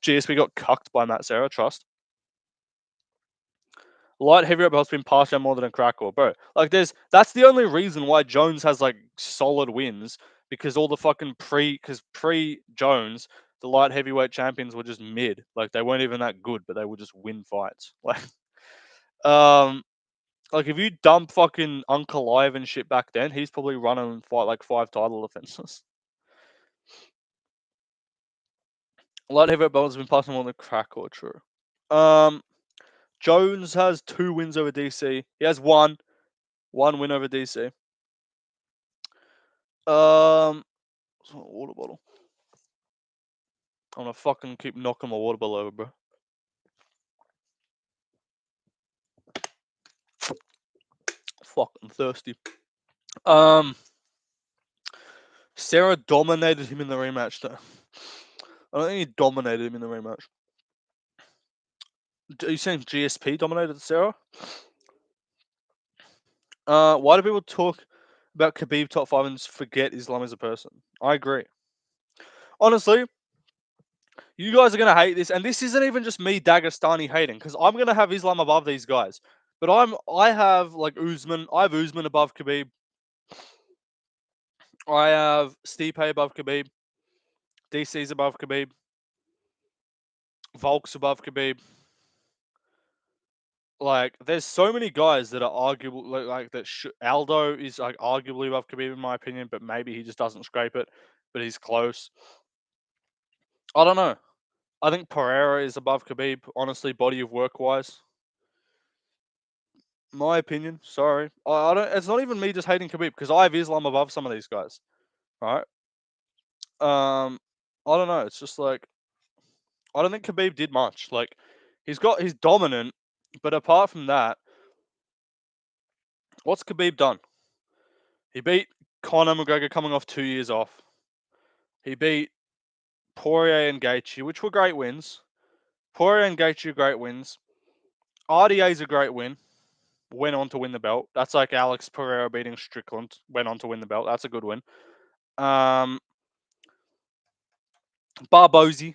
GSP got cucked by Matt Serra. Trust. Light heavyweight belt's been passed around more than a crackle, bro. Like that's the only reason why Jones has like solid wins because all the fucking pre Jones, the light heavyweight champions were just mid. Like they weren't even that good, but they would just win fights. Um, like if you dump fucking Uncle Live and shit back then, he's probably running and fight like 5 title defenses. Light heavyweight belt has been passed on the crack or true. Jones has 2 wins over DC. He has one win over DC. It's not a water bottle. I'm gonna fucking keep knocking my water bottle over, bro. Fucking thirsty. Sarah dominated him in the rematch, though. I don't think he dominated him in the rematch. Are you saying GSP dominated Sarah? Why do people talk about Khabib top 5 and just forget Islam as a person? I agree. Honestly, you guys are gonna hate this, and this isn't even just me Dagestani hating, because I'm gonna have Islam above these guys. But I have like Usman. I have Usman above Khabib. I have Stipe above Khabib. DC's above Khabib. Volk's above Khabib. Like, there's so many guys that are arguable, like that. Aldo is like arguably above Khabib in my opinion, but maybe he just doesn't scrape it. But he's close. I don't know. I think Pereira is above Khabib. Honestly, body of work wise, my opinion. Sorry, I don't. It's not even me just hating Khabib because I have Islam above some of these guys. Right? I don't know. It's just like I don't think Khabib did much. Like, he's dominant, but apart from that, what's Khabib done? He beat Conor McGregor coming off 2 years off. He beat Poirier and Gaethje, which were great wins. Poirier and Gaethje are great wins. RDA's a great win. Went on to win the belt. That's like Alex Pereira beating Strickland. Went on to win the belt. That's a good win. Um, Barbosi.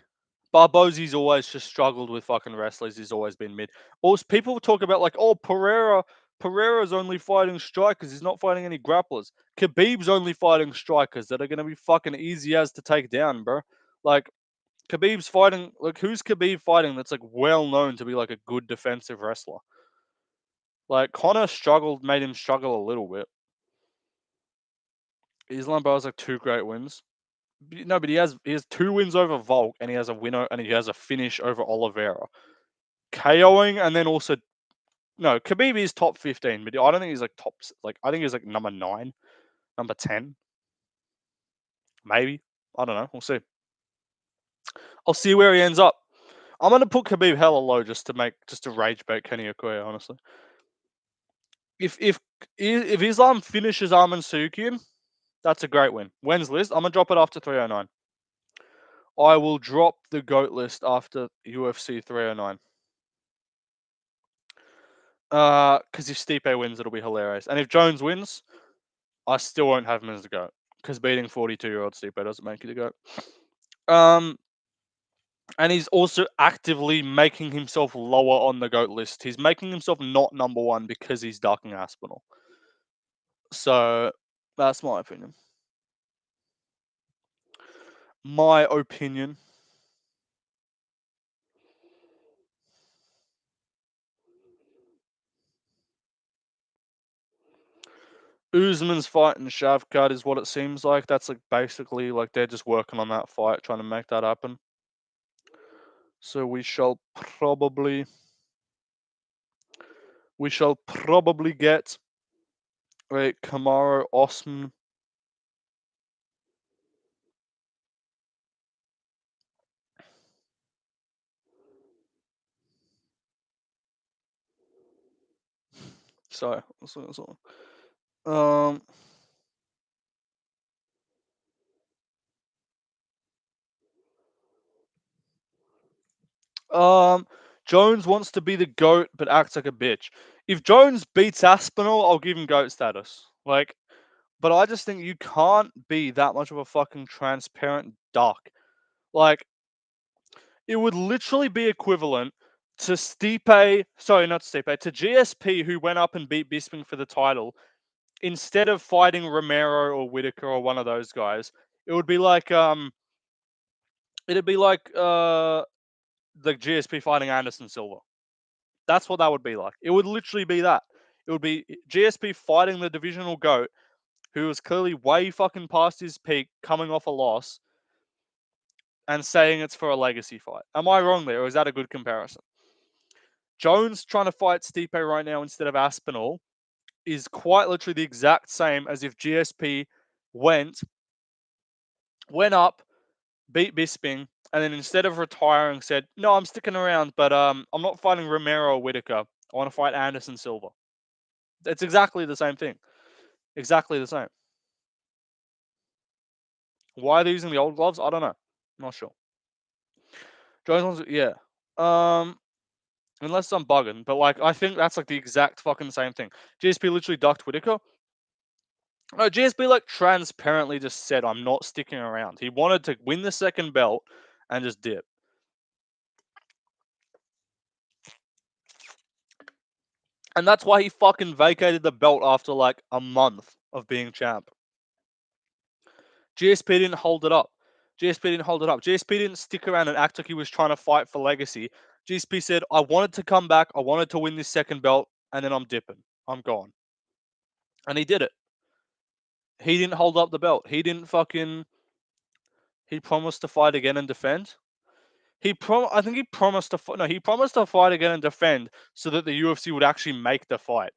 Barbosi's always just struggled with fucking wrestlers. He's always been mid. Also, people talk about like, oh, Pereira's only fighting strikers. He's not fighting any grapplers. Khabib's only fighting strikers that are gonna be fucking easy as to take down, bro. Like, Khabib's fighting. Like, who's Khabib fighting that's like well known to be like a good defensive wrestler? Like, Connor struggled, made him struggle a little bit. Islam Bo's like 2 great wins. No, but he has 2 wins over Volk, and he has a winner, and he has a finish over Oliveira. KOing, and then also no, Khabib is top 15, but I don't think he's like top. Like, I think he's like number 9, number 10, maybe. I don't know. We'll see. I'll see where he ends up. I'm gonna put Khabib hella low just to rage bait Kenny Okoye. Honestly, if Islam finishes Arman Sukian, that's a great win. When's list? I'm gonna drop it after 309. I will drop the GOAT list after UFC 309. Because if Stipe wins, it'll be hilarious. And if Jones wins, I still won't have him as the GOAT. Because beating 42-year-old Stipe doesn't make you the GOAT. And he's also actively making himself lower on the GOAT list. He's making himself not number 1 because he's ducking Aspinall. So, that's my opinion. My opinion. Usman's fighting Shavkat is what it seems like. That's like basically like they're just working on that fight, trying to make that happen. So we shall probably get a Kamaru Osman. Sorry. Um, Jones wants to be the GOAT but acts like a bitch. If Jones beats Aspinall, I'll give him GOAT status. Like, but I just think you can't be that much of a fucking transparent duck. Like, it would literally be equivalent to Stipe, sorry, not Stipe, to GSP, who went up and beat Bisping for the title. Instead of fighting Romero or Whitaker or one of those guys, it would be like it'd be like the GSP fighting Anderson Silva. That's what that would be like. It would literally be that. It would be GSP fighting the divisional GOAT, who was clearly way fucking past his peak, coming off a loss, and saying it's for a legacy fight. Am I wrong there, or is that a good comparison? Jones trying to fight Stipe right now instead of Aspinall is quite literally the exact same as if GSP went up, beat Bisping, and then instead of retiring said, "No, I'm sticking around, but I'm not fighting Romero or Whitaker. I want to fight Anderson Silva." It's exactly the same thing. Exactly the same. Why are they using the old gloves? I don't know. Not sure. Jones ones, yeah. Unless I'm bugging, but like I think that's like the exact fucking same thing. GSP literally ducked Whitaker. No, GSP like transparently just said, "I'm not sticking around." He wanted to win the second belt and just dip, and that's why he fucking vacated the belt after like a month of being champ. GSP didn't hold it up. GSP didn't hold it up. GSP didn't stick around and act like he was trying to fight for legacy. GSP said, "I wanted to come back. I wanted to win this second belt, and then I'm dipping. I'm gone." And he did it. He didn't hold up the belt. He didn't fucking. He promised to fight again and defend. I think he promised to. No, he promised to fight again and defend so that the UFC would actually make the fight.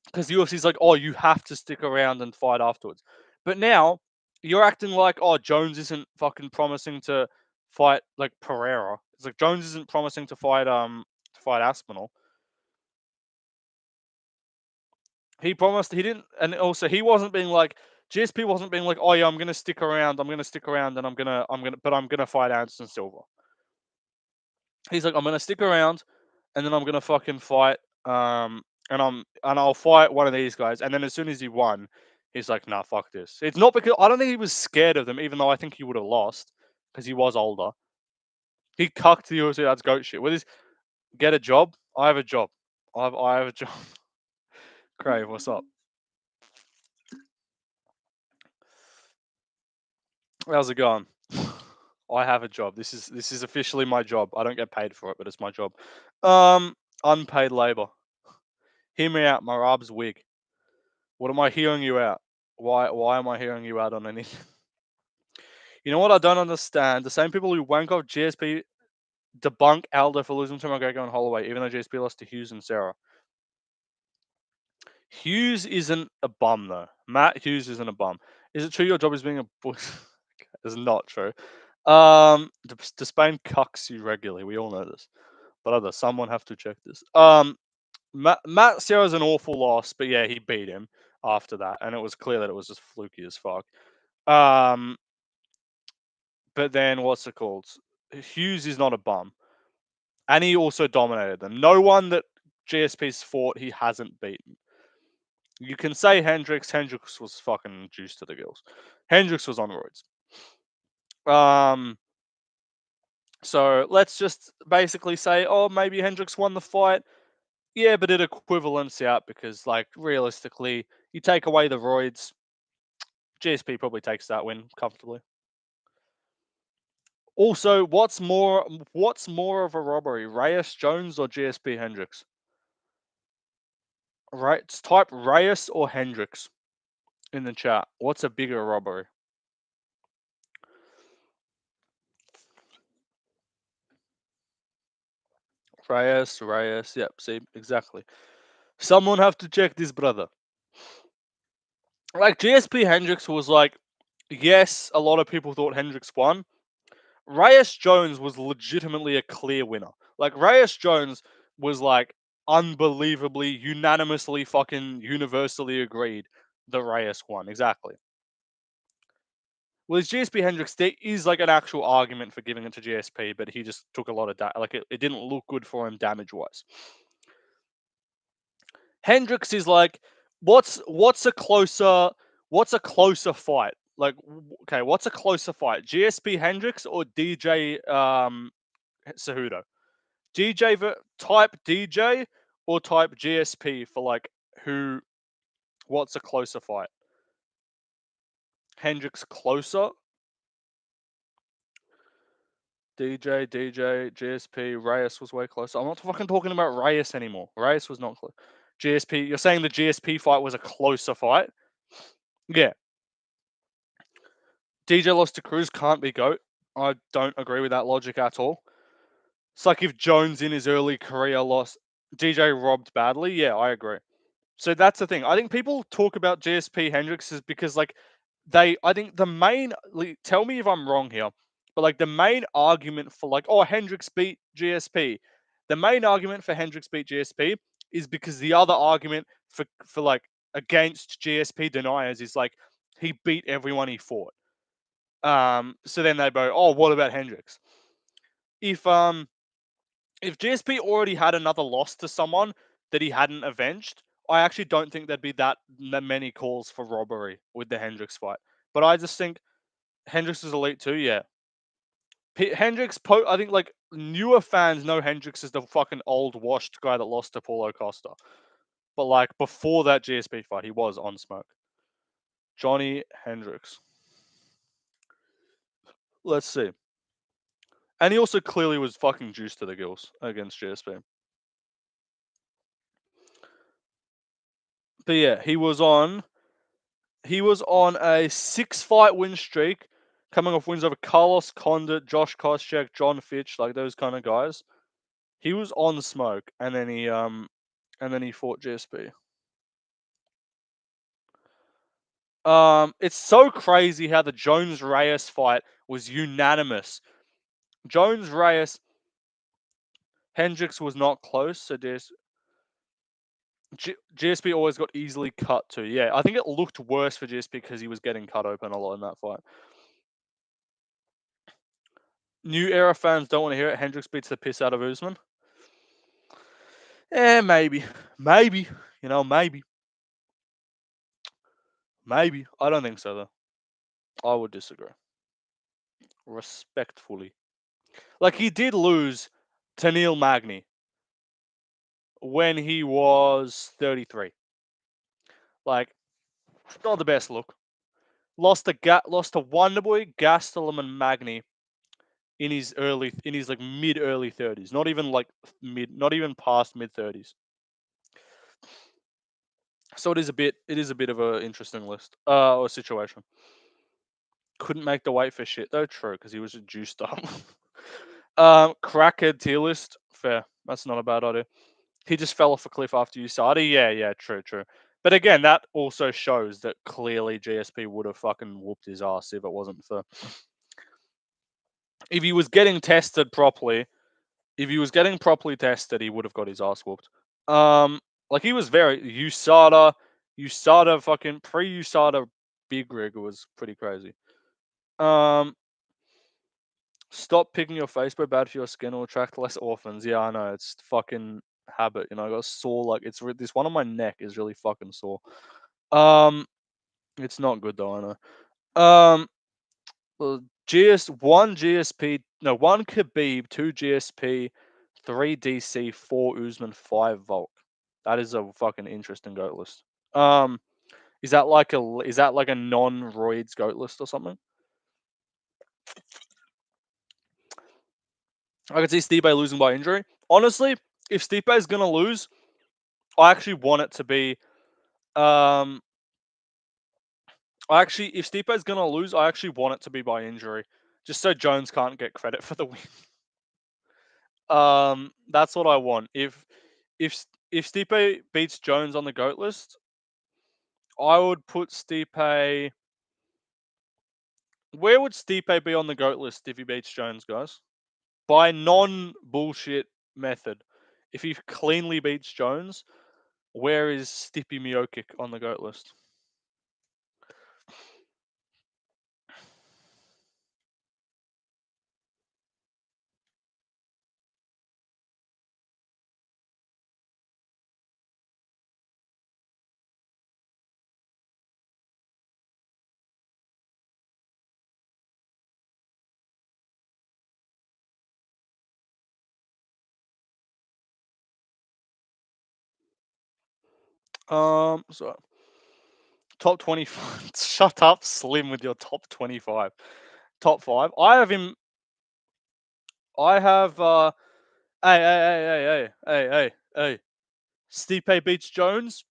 Because the UFC's like, "Oh, you have to stick around and fight afterwards." But now you're acting like, "Oh, Jones isn't fucking promising to fight like Pereira." It's like Jones isn't promising to fight Aspinall. He promised he didn't, and also he wasn't being like GSP wasn't being like, "Oh yeah, I'm gonna stick around. I'm gonna stick around, and I'm gonna fight Anderson Silva." He's like, "I'm gonna stick around, and then I'm gonna fucking fight, and I'll fight one of these guys." And then as soon as he won, he's like, "Nah, fuck this." It's not because I don't think he was scared of them, even though I think he would have lost because he was older. He cucked the UFC. That's goat shit. With his get a job. I have a job. I have a job. Crave, what's up? How's it going? I have a job. This is officially my job. I don't get paid for it, but it's my job. Um, Unpaid labor. Hear me out, Merab's wig. What am I hearing you out? Why am I hearing you out on anything? You know what I don't understand? The same people who wank off GSP debunk Aldo for losing to McGregor and Holloway, even though GSP lost to Hughes and Sarah. Hughes isn't a bum though. Matt Hughes isn't a bum. Is it true your job is being a bush? It's not true. Spain cucks you regularly. We all know this, but does someone have to check this? Matt Serra's an awful loss, but yeah, he beat him after that, and it was clear that it was just fluky as fuck. Um, but then what's it called? Hughes is not a bum, and he also dominated them. No one that GSP's fought he hasn't beaten. You can say Hendricks. Hendricks was fucking juiced to the gills. Hendricks was on roids. So let's just basically say, oh, maybe Hendricks won the fight. Yeah, but it equivalents out because, like, realistically, you take away the roids, GSP probably takes that win comfortably. Also, what's more of a robbery, Reyes Jones or GSP Hendricks? Right, type Reyes or Hendricks in the chat. What's a bigger robbery? Reyes. Yep, see, exactly. Someone have to check this, brother. Like GSP Hendricks was like, yes, a lot of people thought Hendricks won. Reyes Jones was legitimately a clear winner. Like Reyes Jones was like unbelievably, unanimously, fucking universally agreed that Reyes won. Exactly. Well, it's GSP Hendricks. There is like an actual argument for giving it to GSP, but he just took a lot of like it didn't look good for him damage wise. Hendricks is like, what's a closer fight? Like, okay, what's a closer fight? GSP Hendricks or DJ Cejudo? Type DJ or type GSP for like who? What's a closer fight? Hendricks closer. DJ, GSP, Reyes was way closer. I'm not fucking talking about Reyes anymore. Reyes was not close. GSP, you're saying the GSP fight was a closer fight? Yeah. DJ lost to Cruz, can't be GOAT. I don't agree with that logic at all. It's like if Jones in his early career lost, DJ robbed badly. Yeah, I agree. So that's the thing. I think people talk about GSP Hendricks is because like I think the main tell me if I'm wrong here, but like the main argument for like, oh, Hendricks beat GSP, the main argument for Hendricks beat GSP is because the other argument for like against GSP deniers is like he beat everyone he fought. So then they go, oh, what about Hendricks? If GSP already had another loss to someone that he hadn't avenged, I actually don't think there'd be that many calls for robbery with the Hendricks fight. But I just think Hendricks is elite too. Yeah, Hendricks. I think like newer fans know Hendricks is the fucking old washed guy that lost to Paulo Costa. But like before that GSP fight, he was on smoke. Johnny Hendricks. Let's see. And he also clearly was fucking juiced to the gills against GSP. But yeah, he was on a 6-fight win streak, coming off wins over Carlos Condit, Josh Koscheck, John Fitch, like those kind of guys. He was on smoke, and then he fought GSP. It's so crazy how the Jones Reyes fight was unanimous. Jones Reyes, Hendricks was not close, so GSP always got easily cut too. Yeah, I think it looked worse for GSP because he was getting cut open a lot in that fight. New era fans don't want to hear it. Hendricks beats the piss out of Usman. Maybe, maybe, maybe, maybe. I don't think so though. I would disagree respectfully. Like he did lose to Neil Magny when he was 33. Like not the best look. Lost to Wonderboy, Gastelum, and Magny in his like mid early 30s. Not even like not even past mid 30s. So it is a bit of an interesting list or situation. Couldn't make the weight for shit though. True, because he was juiced up. Crackhead tier list. Fair. That's not a bad idea. He just fell off a cliff after USADA. Yeah, true. But again, that also shows that clearly GSP would have fucking whooped his ass if it wasn't for. If he was getting tested properly, he would have got his ass whooped. Like he was very USADA fucking pre-USADA big rig was pretty crazy. Stop picking your face, bro. Bad for your skin. Will attract less orphans. Yeah, I know. It's fucking habit. I got sore. Like it's this one on my neck is really fucking sore. It's not good though. I know. One GSP. No, one Khabib, two GSP, three DC, four Usman, five Volk. That is a fucking interesting goat list. Is that like a non-roids goat list or something? I could see Stipe losing by injury. Honestly, if Stipe is gonna lose, I actually want it to be. Um, if Stipe is gonna lose, I actually want it to be by injury, just so Jones can't get credit for the win. That's what I want. If Stipe beats Jones on the goat list, I would put Stipe. Where would Stipe be on the goat list if he beats Jones, guys? By non-bullshit method, if he cleanly beats Jones, where is Stipe Miocic on the goat list? So top 20. Shut up, Slim, with your top 25. Top five. I have him. I have. Hey. Stipe beats Jones.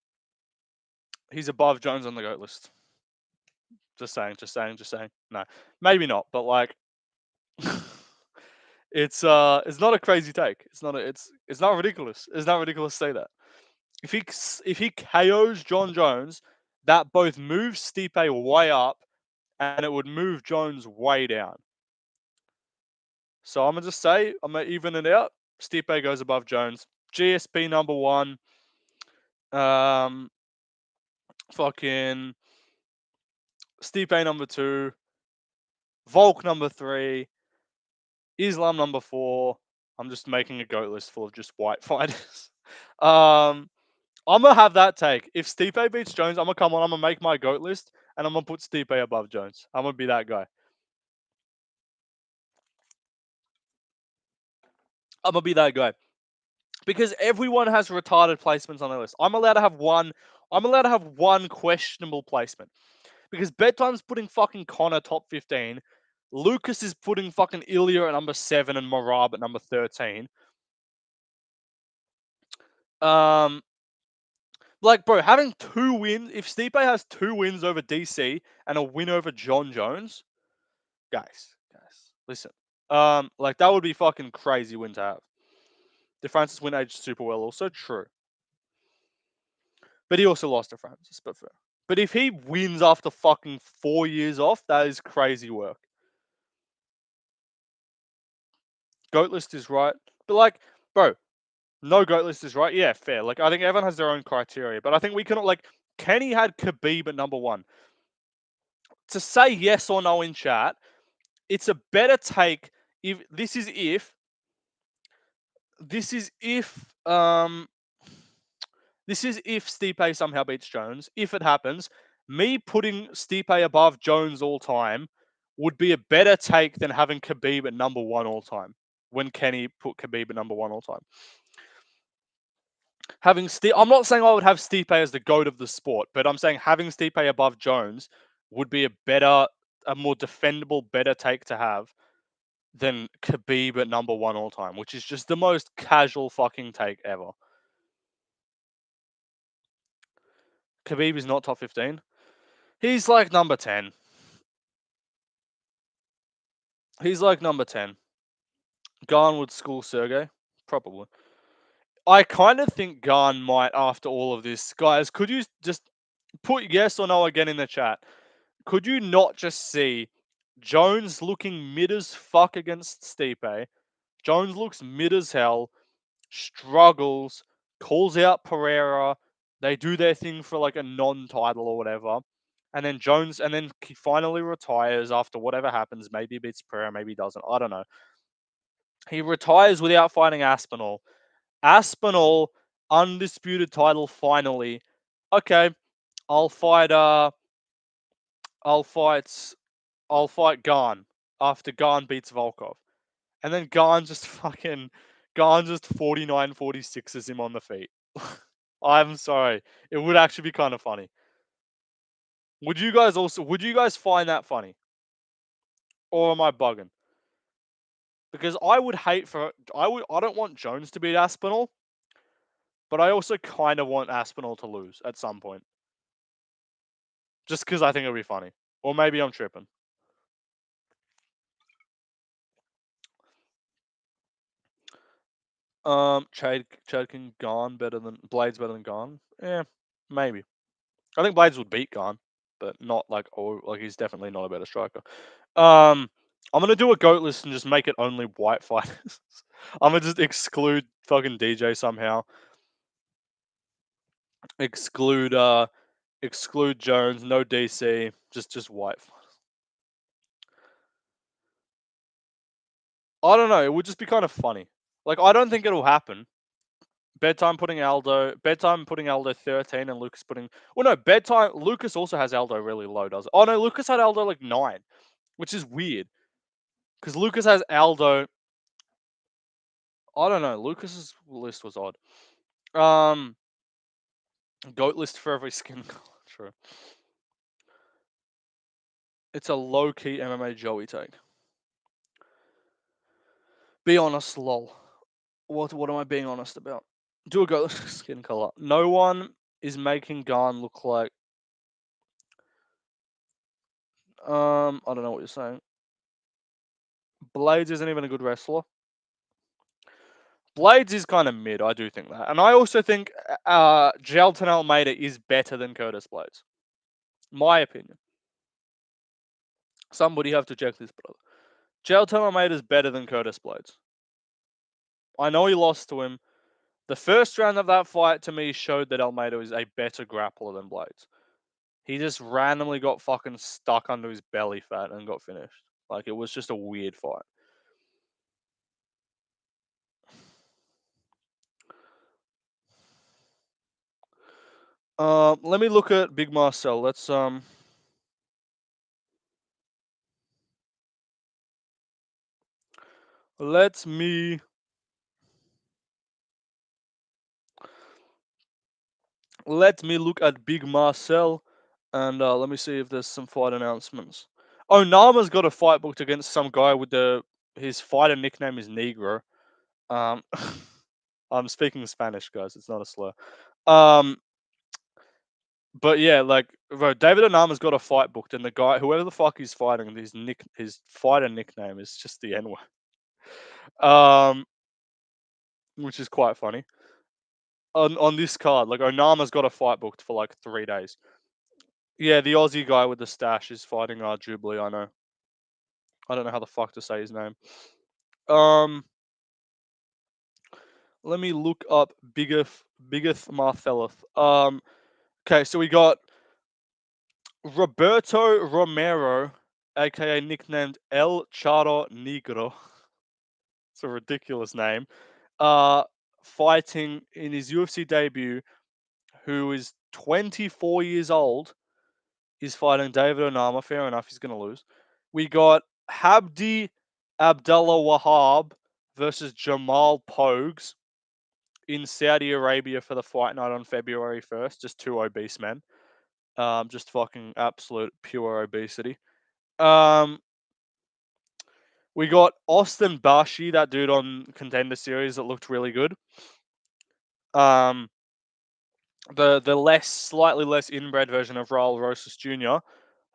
He's above Jones on the goat list. Just saying. No, maybe not, but like, it's not a crazy take. It's not ridiculous. It's not ridiculous to say that. If he KOs John Jones, that both moves Stipe way up, and it would move Jones way down. So I'm gonna just say I'm gonna even it out. Stipe goes above Jones. GSP number one. Um, fucking Stipe number two. Volk number 3, Islam number 4. I'm just making a GOAT list full of just white fighters. um, I'm gonna have that take. If Stipe beats Jones, I'm gonna come on. I'm gonna make my GOAT list, and I'm gonna put Stipe above Jones. I'm gonna be that guy. I'm gonna be that guy because everyone has retarded placements on their list. I'm allowed to have one. I'm allowed to have one questionable placement because Bedtime's putting fucking Connor top 15. Lucas is putting fucking Ilya at number 7 and Merab at number 13. Um, like, bro, having 2 wins, if Stipe has 2 wins over DC and a win over John Jones, guys, listen. Like, that would be fucking crazy win to have. Did Francis win aged super well? Also true. But he also lost to Francis, but fair. But if he wins after fucking 4 years off, that is crazy work. GOAT list is right. But like, bro, no GOAT list is right. Yeah, fair. Like, I think everyone has their own criteria. But I think we cannot, like, Kenny had Khabib at number 1. To say yes or no in chat, it's a better take if this is if Stipe somehow beats Jones. If it happens, me putting Stipe above Jones all time would be a better take than having Khabib at number 1 all time. When Kenny put Khabib at number 1 all time. I'm not saying I would have Stipe as the GOAT of the sport, but I'm saying having Stipe above Jones would be a more defendable, better take to have than Khabib at number 1 all time, which is just the most casual fucking take ever. Khabib is not top 15. He's like number 10. He's like number 10. Garn would school Sergey? Probably. I kind of think Garn might after all of this. Guys, could you just put yes or no again in the chat? Could you not just see Jones looking mid as fuck against Stipe? Jones looks mid as hell, struggles, calls out Pereira. They do their thing for like a non-title or whatever. And then he finally retires after whatever happens. Maybe he beats Pereira, maybe he doesn't. I don't know. He retires without fighting Aspinall. Aspinall, undisputed title finally. Okay, I'll fight I'll fight I'll fight Garn after Garn beats Volkov. And then Garn just 49-46s him on the feet. I'm sorry. It would actually be kind of funny. Would you guys find that funny? Or am I bugging? Because I don't want Jones to beat Aspinall, but I also kind of want Aspinall to lose at some point. Just because I think it'll be funny. Or maybe I'm tripping. Chad Gone better than Blades better than Gone? Yeah, maybe. I think Blades would beat Gone, but not like he's definitely not a better striker. I'm gonna do a GOAT list and just make it only white fighters. I'm gonna just exclude fucking DJ somehow. Exclude Jones, no DC, just white. I don't know. It would just be kind of funny. Like I don't think it'll happen. Bedtime putting Aldo 13 and Lucas putting. Well, no, bedtime. Lucas also has Aldo really low, does it? Oh no, Lucas had Aldo like 9, which is weird because Lucas has Aldo. I don't know. Lucas's list was odd. Goat list for every skin color. True. It's a low key MMA Joey take. Be honest, lol. What am I being honest about? Do a goat skin color. No one is making Garn look like. I don't know what you're saying. Blades isn't even a good wrestler. Blades is kind of mid. I do think that, and I also think Gelton Almeida is better than Curtis Blades. My opinion. Somebody have to check this, brother. Gelton Almeida is better than Curtis Blades. I know he lost to him. The first round of that fight to me showed that Almeida is a better grappler than Blades. He just randomly got fucking stuck under his belly fat and got finished. Like, it was just a weird fight. Let me look at Big Marcel. Let me look at Big Marcel, and let me see if there's some fight announcements. Oh, Nama's got a fight booked against some guy with his fighter nickname is Negro. Um, I'm speaking Spanish, guys. It's not a slur. Um, but yeah, like, bro, David Onama's got a fight booked, and the guy, whoever the fuck he's fighting, his fighter nickname is just the N word. Which is quite funny. On this card, like, Onama's got a fight booked for like 3 days. Yeah, the Aussie guy with the stash is fighting Jubilee. I know. I don't know how the fuck to say his name. Um, Let me look up Biggeth Marcellus. Okay, so we got Roberto Romero, aka nicknamed El Charo Negro. It's a ridiculous name. Fighting in his UFC debut, who is 24 years old. He's fighting David Onama. Fair enough, he's gonna lose. We got Habdi Abdullah Wahab versus Jamal Pogues in Saudi Arabia for the fight night on February 1st. Just two obese men. Just fucking absolute pure obesity. We got Austin Bashi, that dude on Contender Series that looked really good. The slightly less inbred version of Raul Rosas Jr.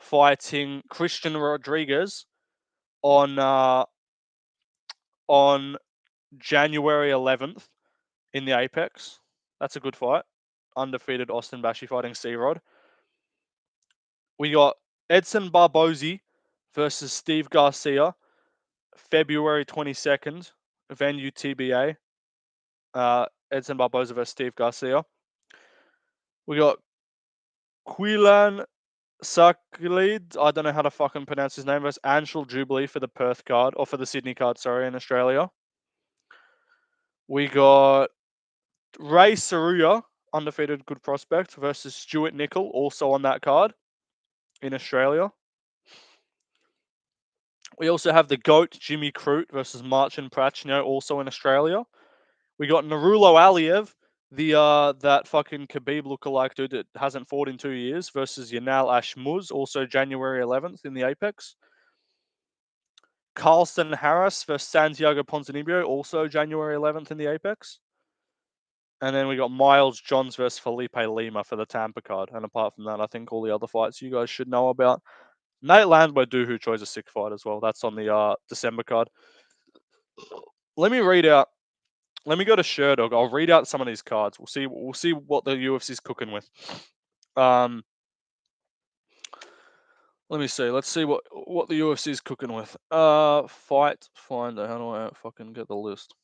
fighting Christian Rodriguez on January 11th in the Apex. That's a good fight. Undefeated Austin Bashi fighting C-Rod. We got Edson Barbozi versus Steve Garcia, February 22nd, venue TBA. Edson Barboza versus Steve Garcia. We got Quilan Saklid, I don't know how to fucking pronounce his name, versus Anshul Jubilee for the Perth card, or for the Sydney card, sorry, in Australia. We got Ray Saruya, undefeated good prospect, versus Stuart Nickel, also on that card in Australia. We also have the GOAT, Jimmy Crute, versus Marcin Prachno, also in Australia. We got Narulo Aliev, that fucking Khabib lookalike dude that hasn't fought in 2 years, versus Yanal Ashmuz, also January 11th in the Apex. Carlston Harris versus Santiago Ponzinibbio, also January 11th in the Apex. And then we got Miles Johns versus Felipe Lima for the Tampa card. And apart from that, I think all the other fights you guys should know about. Nate Landwehr Who chose a sick fight as well. That's on the December card. Let me go to Sherdog. I'll read out some of these cards. We'll see what the UFC's cooking with. Let me see. Let's see what the UFC's cooking with. Fight Finder. How do I fucking get the list?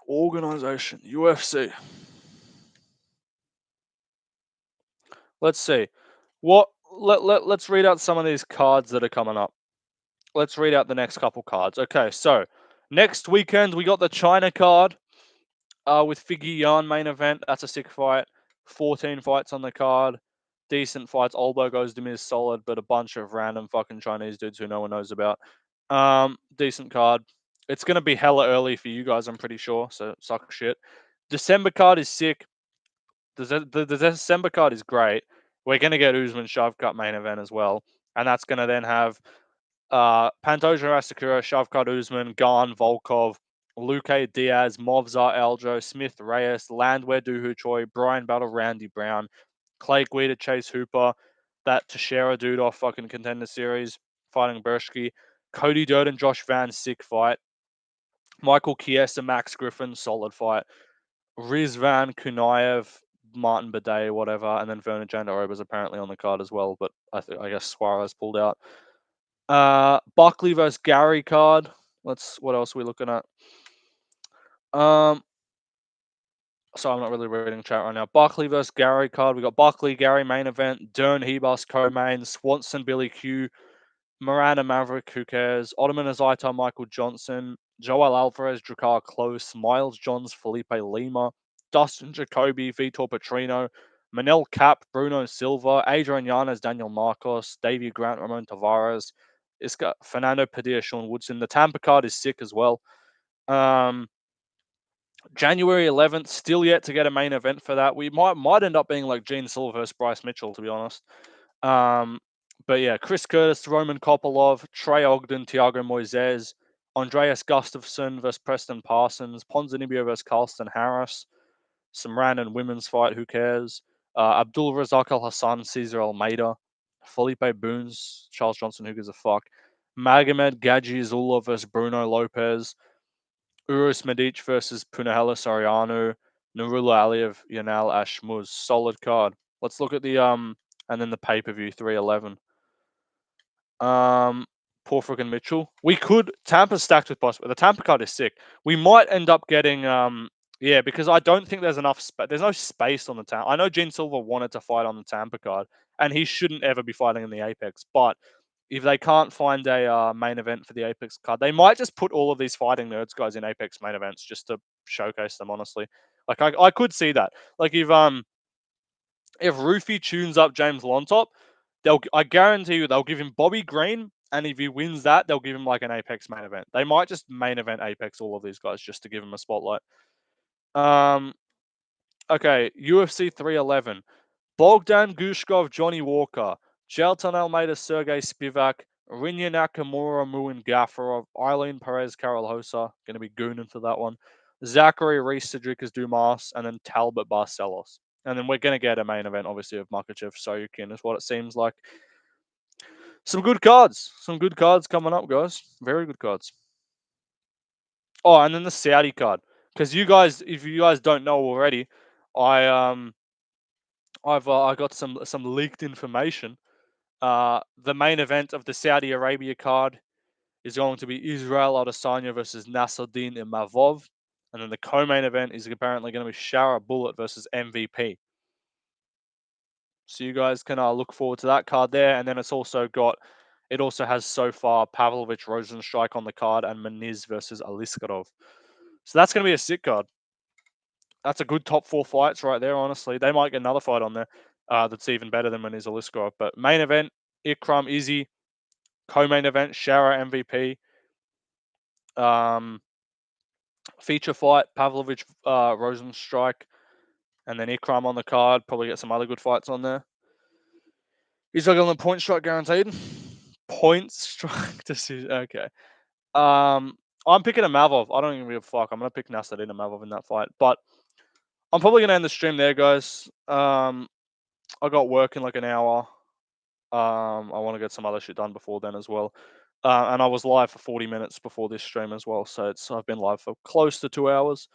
Organization UFC. Let's see. Let's read out some of these cards that are coming up. Let's read out the next couple cards. Okay, so next weekend we got the China card with Figgy Yarn main event. That's a sick fight. 14 fights on the card. Decent fights. Olbo goes to is solid, but a bunch of random fucking Chinese dudes who no one knows about. Decent card. It's gonna be hella early for you guys, I'm pretty sure. So suck shit. December card is sick. The December card is great. We're gonna get Usman Shavkat main event as well, and that's gonna then have Pantoja Asakura, Shavkat Usman, Gan Volkov, Luque Diaz, Movzar Aljo, Smith Reyes, Landwehr Choi, Brian Battle, Randy Brown, Clay Guida, Chase Hooper, that Teixeira dude off fucking Contender Series fighting Bershke, Cody Durden, Josh Van, sick fight, Michael Chiesa, Max Griffin, solid fight, Rizvan Kunaev, Martin Bidet, whatever, and then Vernon Jandaroba's apparently on the card as well, but I guess Suarez pulled out. Buckley versus Gary card. What else are we looking at? So I'm not really reading chat right now. Buckley versus Gary card. We got Buckley, Gary main event. Dern, Hebus co-main. Swanson, Billy Q. Miranda Maverick, who cares? Ottoman Azaita, Michael Johnson. Joel Alvarez, Drakkar Close. Miles Johns, Felipe Lima. Dustin Jacoby, Vitor Petrino. Manel Cap, Bruno Silva. Adrian Yanez, Daniel Marcos. Davey Grant, Ramon Tavares. It's got Fernando Padilla, Sean Woodson. The Tampa card is sick as well. January 11th, still yet to get a main event for that. We might end up being like Gene Silver versus Bryce Mitchell, to be honest. But yeah, Chris Curtis, Roman Kopolov, Trey Ogden, Tiago Moises, Andreas Gustafsson versus Preston Parsons, Ponzinibbio versus Carlston Harris, some random women's fight, who cares? Abdul Razak Al Hassan, Cesar Almeida, Felipe Boons, Charles Johnson, who gives a fuck? Magomed Gadji Azula versus Bruno Lopez, Urus Medic versus Punahele Soriano, Nurullo Aliyev, Yanal Ashmuz. Solid card. Let's look at the and then the pay-per-view 311. Poor freaking Mitchell. We could Tampa stacked with boss, but the Tampa card is sick. We might end up getting yeah, because I don't think there's enough space. There's no space on the Tampa. I know Gene Silver wanted to fight on the Tampa card, and he shouldn't ever be fighting in the Apex. But if they can't find a main event for the Apex card, they might just put all of these fighting nerds guys in Apex main events just to showcase them. Honestly, like I could see that. Like if Roofy tunes up James Lontop, I guarantee you they'll give him Bobby Green, and if he wins that, they'll give him like an Apex main event. They might just main event Apex all of these guys just to give him a spotlight. Okay, UFC 311. Bogdan Gushkov, Johnny Walker, Jelton Almeida, Sergey Spivak, Rinya Nakamura, Muin Gafarov, Eileen Perez, Carol Hosa, going to be gooning for that one. Zachary Reese, Cedricus Dumas, and then Talbot Barcelos. And then we're going to get a main event, obviously, of Makachev Soyukin, is what it seems like. Some good cards. Some good cards coming up, guys. Very good cards. Oh, and then the Saudi card. Because you guys, if you guys don't know already, I I got some leaked information. The main event of the Saudi Arabia card is going to be Israel Adesanya versus Nasruddin Imavov, and then the co-main event is apparently going to be Shara Bullet versus MVP. So you guys can look forward to that card there, and then it also has so far Pavlovich Rosenstrike on the card and Maniz versus Aliskarov. So that's going to be a sick card. That's a good top 4 fights right there, honestly. They might get another fight on there that's even better than Maniz Aliskarov. But main event, Ikram Izzy. Co-main event, Shara MVP. Feature fight, Pavlovich Rosenstrike. And then Ikram on the card. Probably get some other good fights on there. He's like on the point strike guaranteed. Point strike decision. Okay. I'm picking a Mavov. I don't even give a fuck. I'm gonna pick Nasruddin Mavov in that fight. But I'm probably gonna end the stream there, guys. I got work in like an hour. I want to get some other shit done before then as well. And I was live for 40 minutes before this stream as well, so I've been live for close to 2 hours.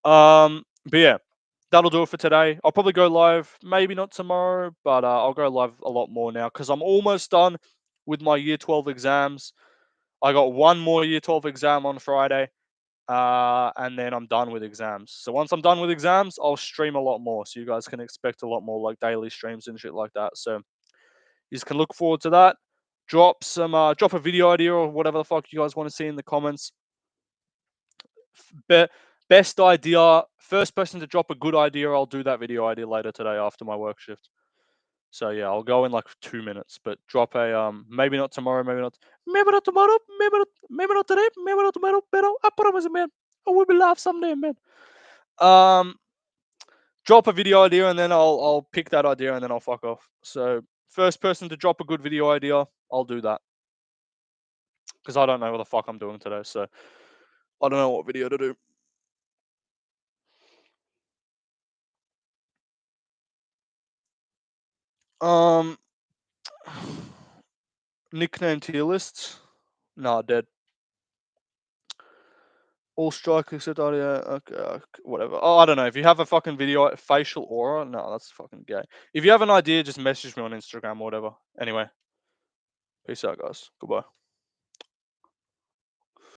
But yeah, that'll do it for today. I'll probably go live, maybe not tomorrow, but I'll go live a lot more now because I'm almost done with my Year 12 exams. I got one more Year 12 exam on Friday, and then I'm done with exams. So once I'm done with exams, I'll stream a lot more, so you guys can expect a lot more like daily streams and shit like that. So you can look forward to that. Drop a video idea or whatever the fuck you guys want to see in the comments. Best idea, first person to drop a good idea, I'll do that video idea later today after my work shift. So yeah, I'll go in like 2 minutes, but drop a maybe not tomorrow, maybe not tomorrow, maybe not today, maybe not tomorrow, but I promise, man, I will be live someday, man. Drop a video idea and then I'll pick that idea and then I'll fuck off. So first person to drop a good video idea, I'll do that. Because I don't know what the fuck I'm doing today, so I don't know what video to do. Nickname tier lists? Nah, dead. All strikers except audio. Okay, whatever. Oh, I don't know. If you have a fucking video, facial aura, no, that's fucking gay. If you have an idea, just message me on Instagram or whatever. Anyway, peace out, guys. Goodbye.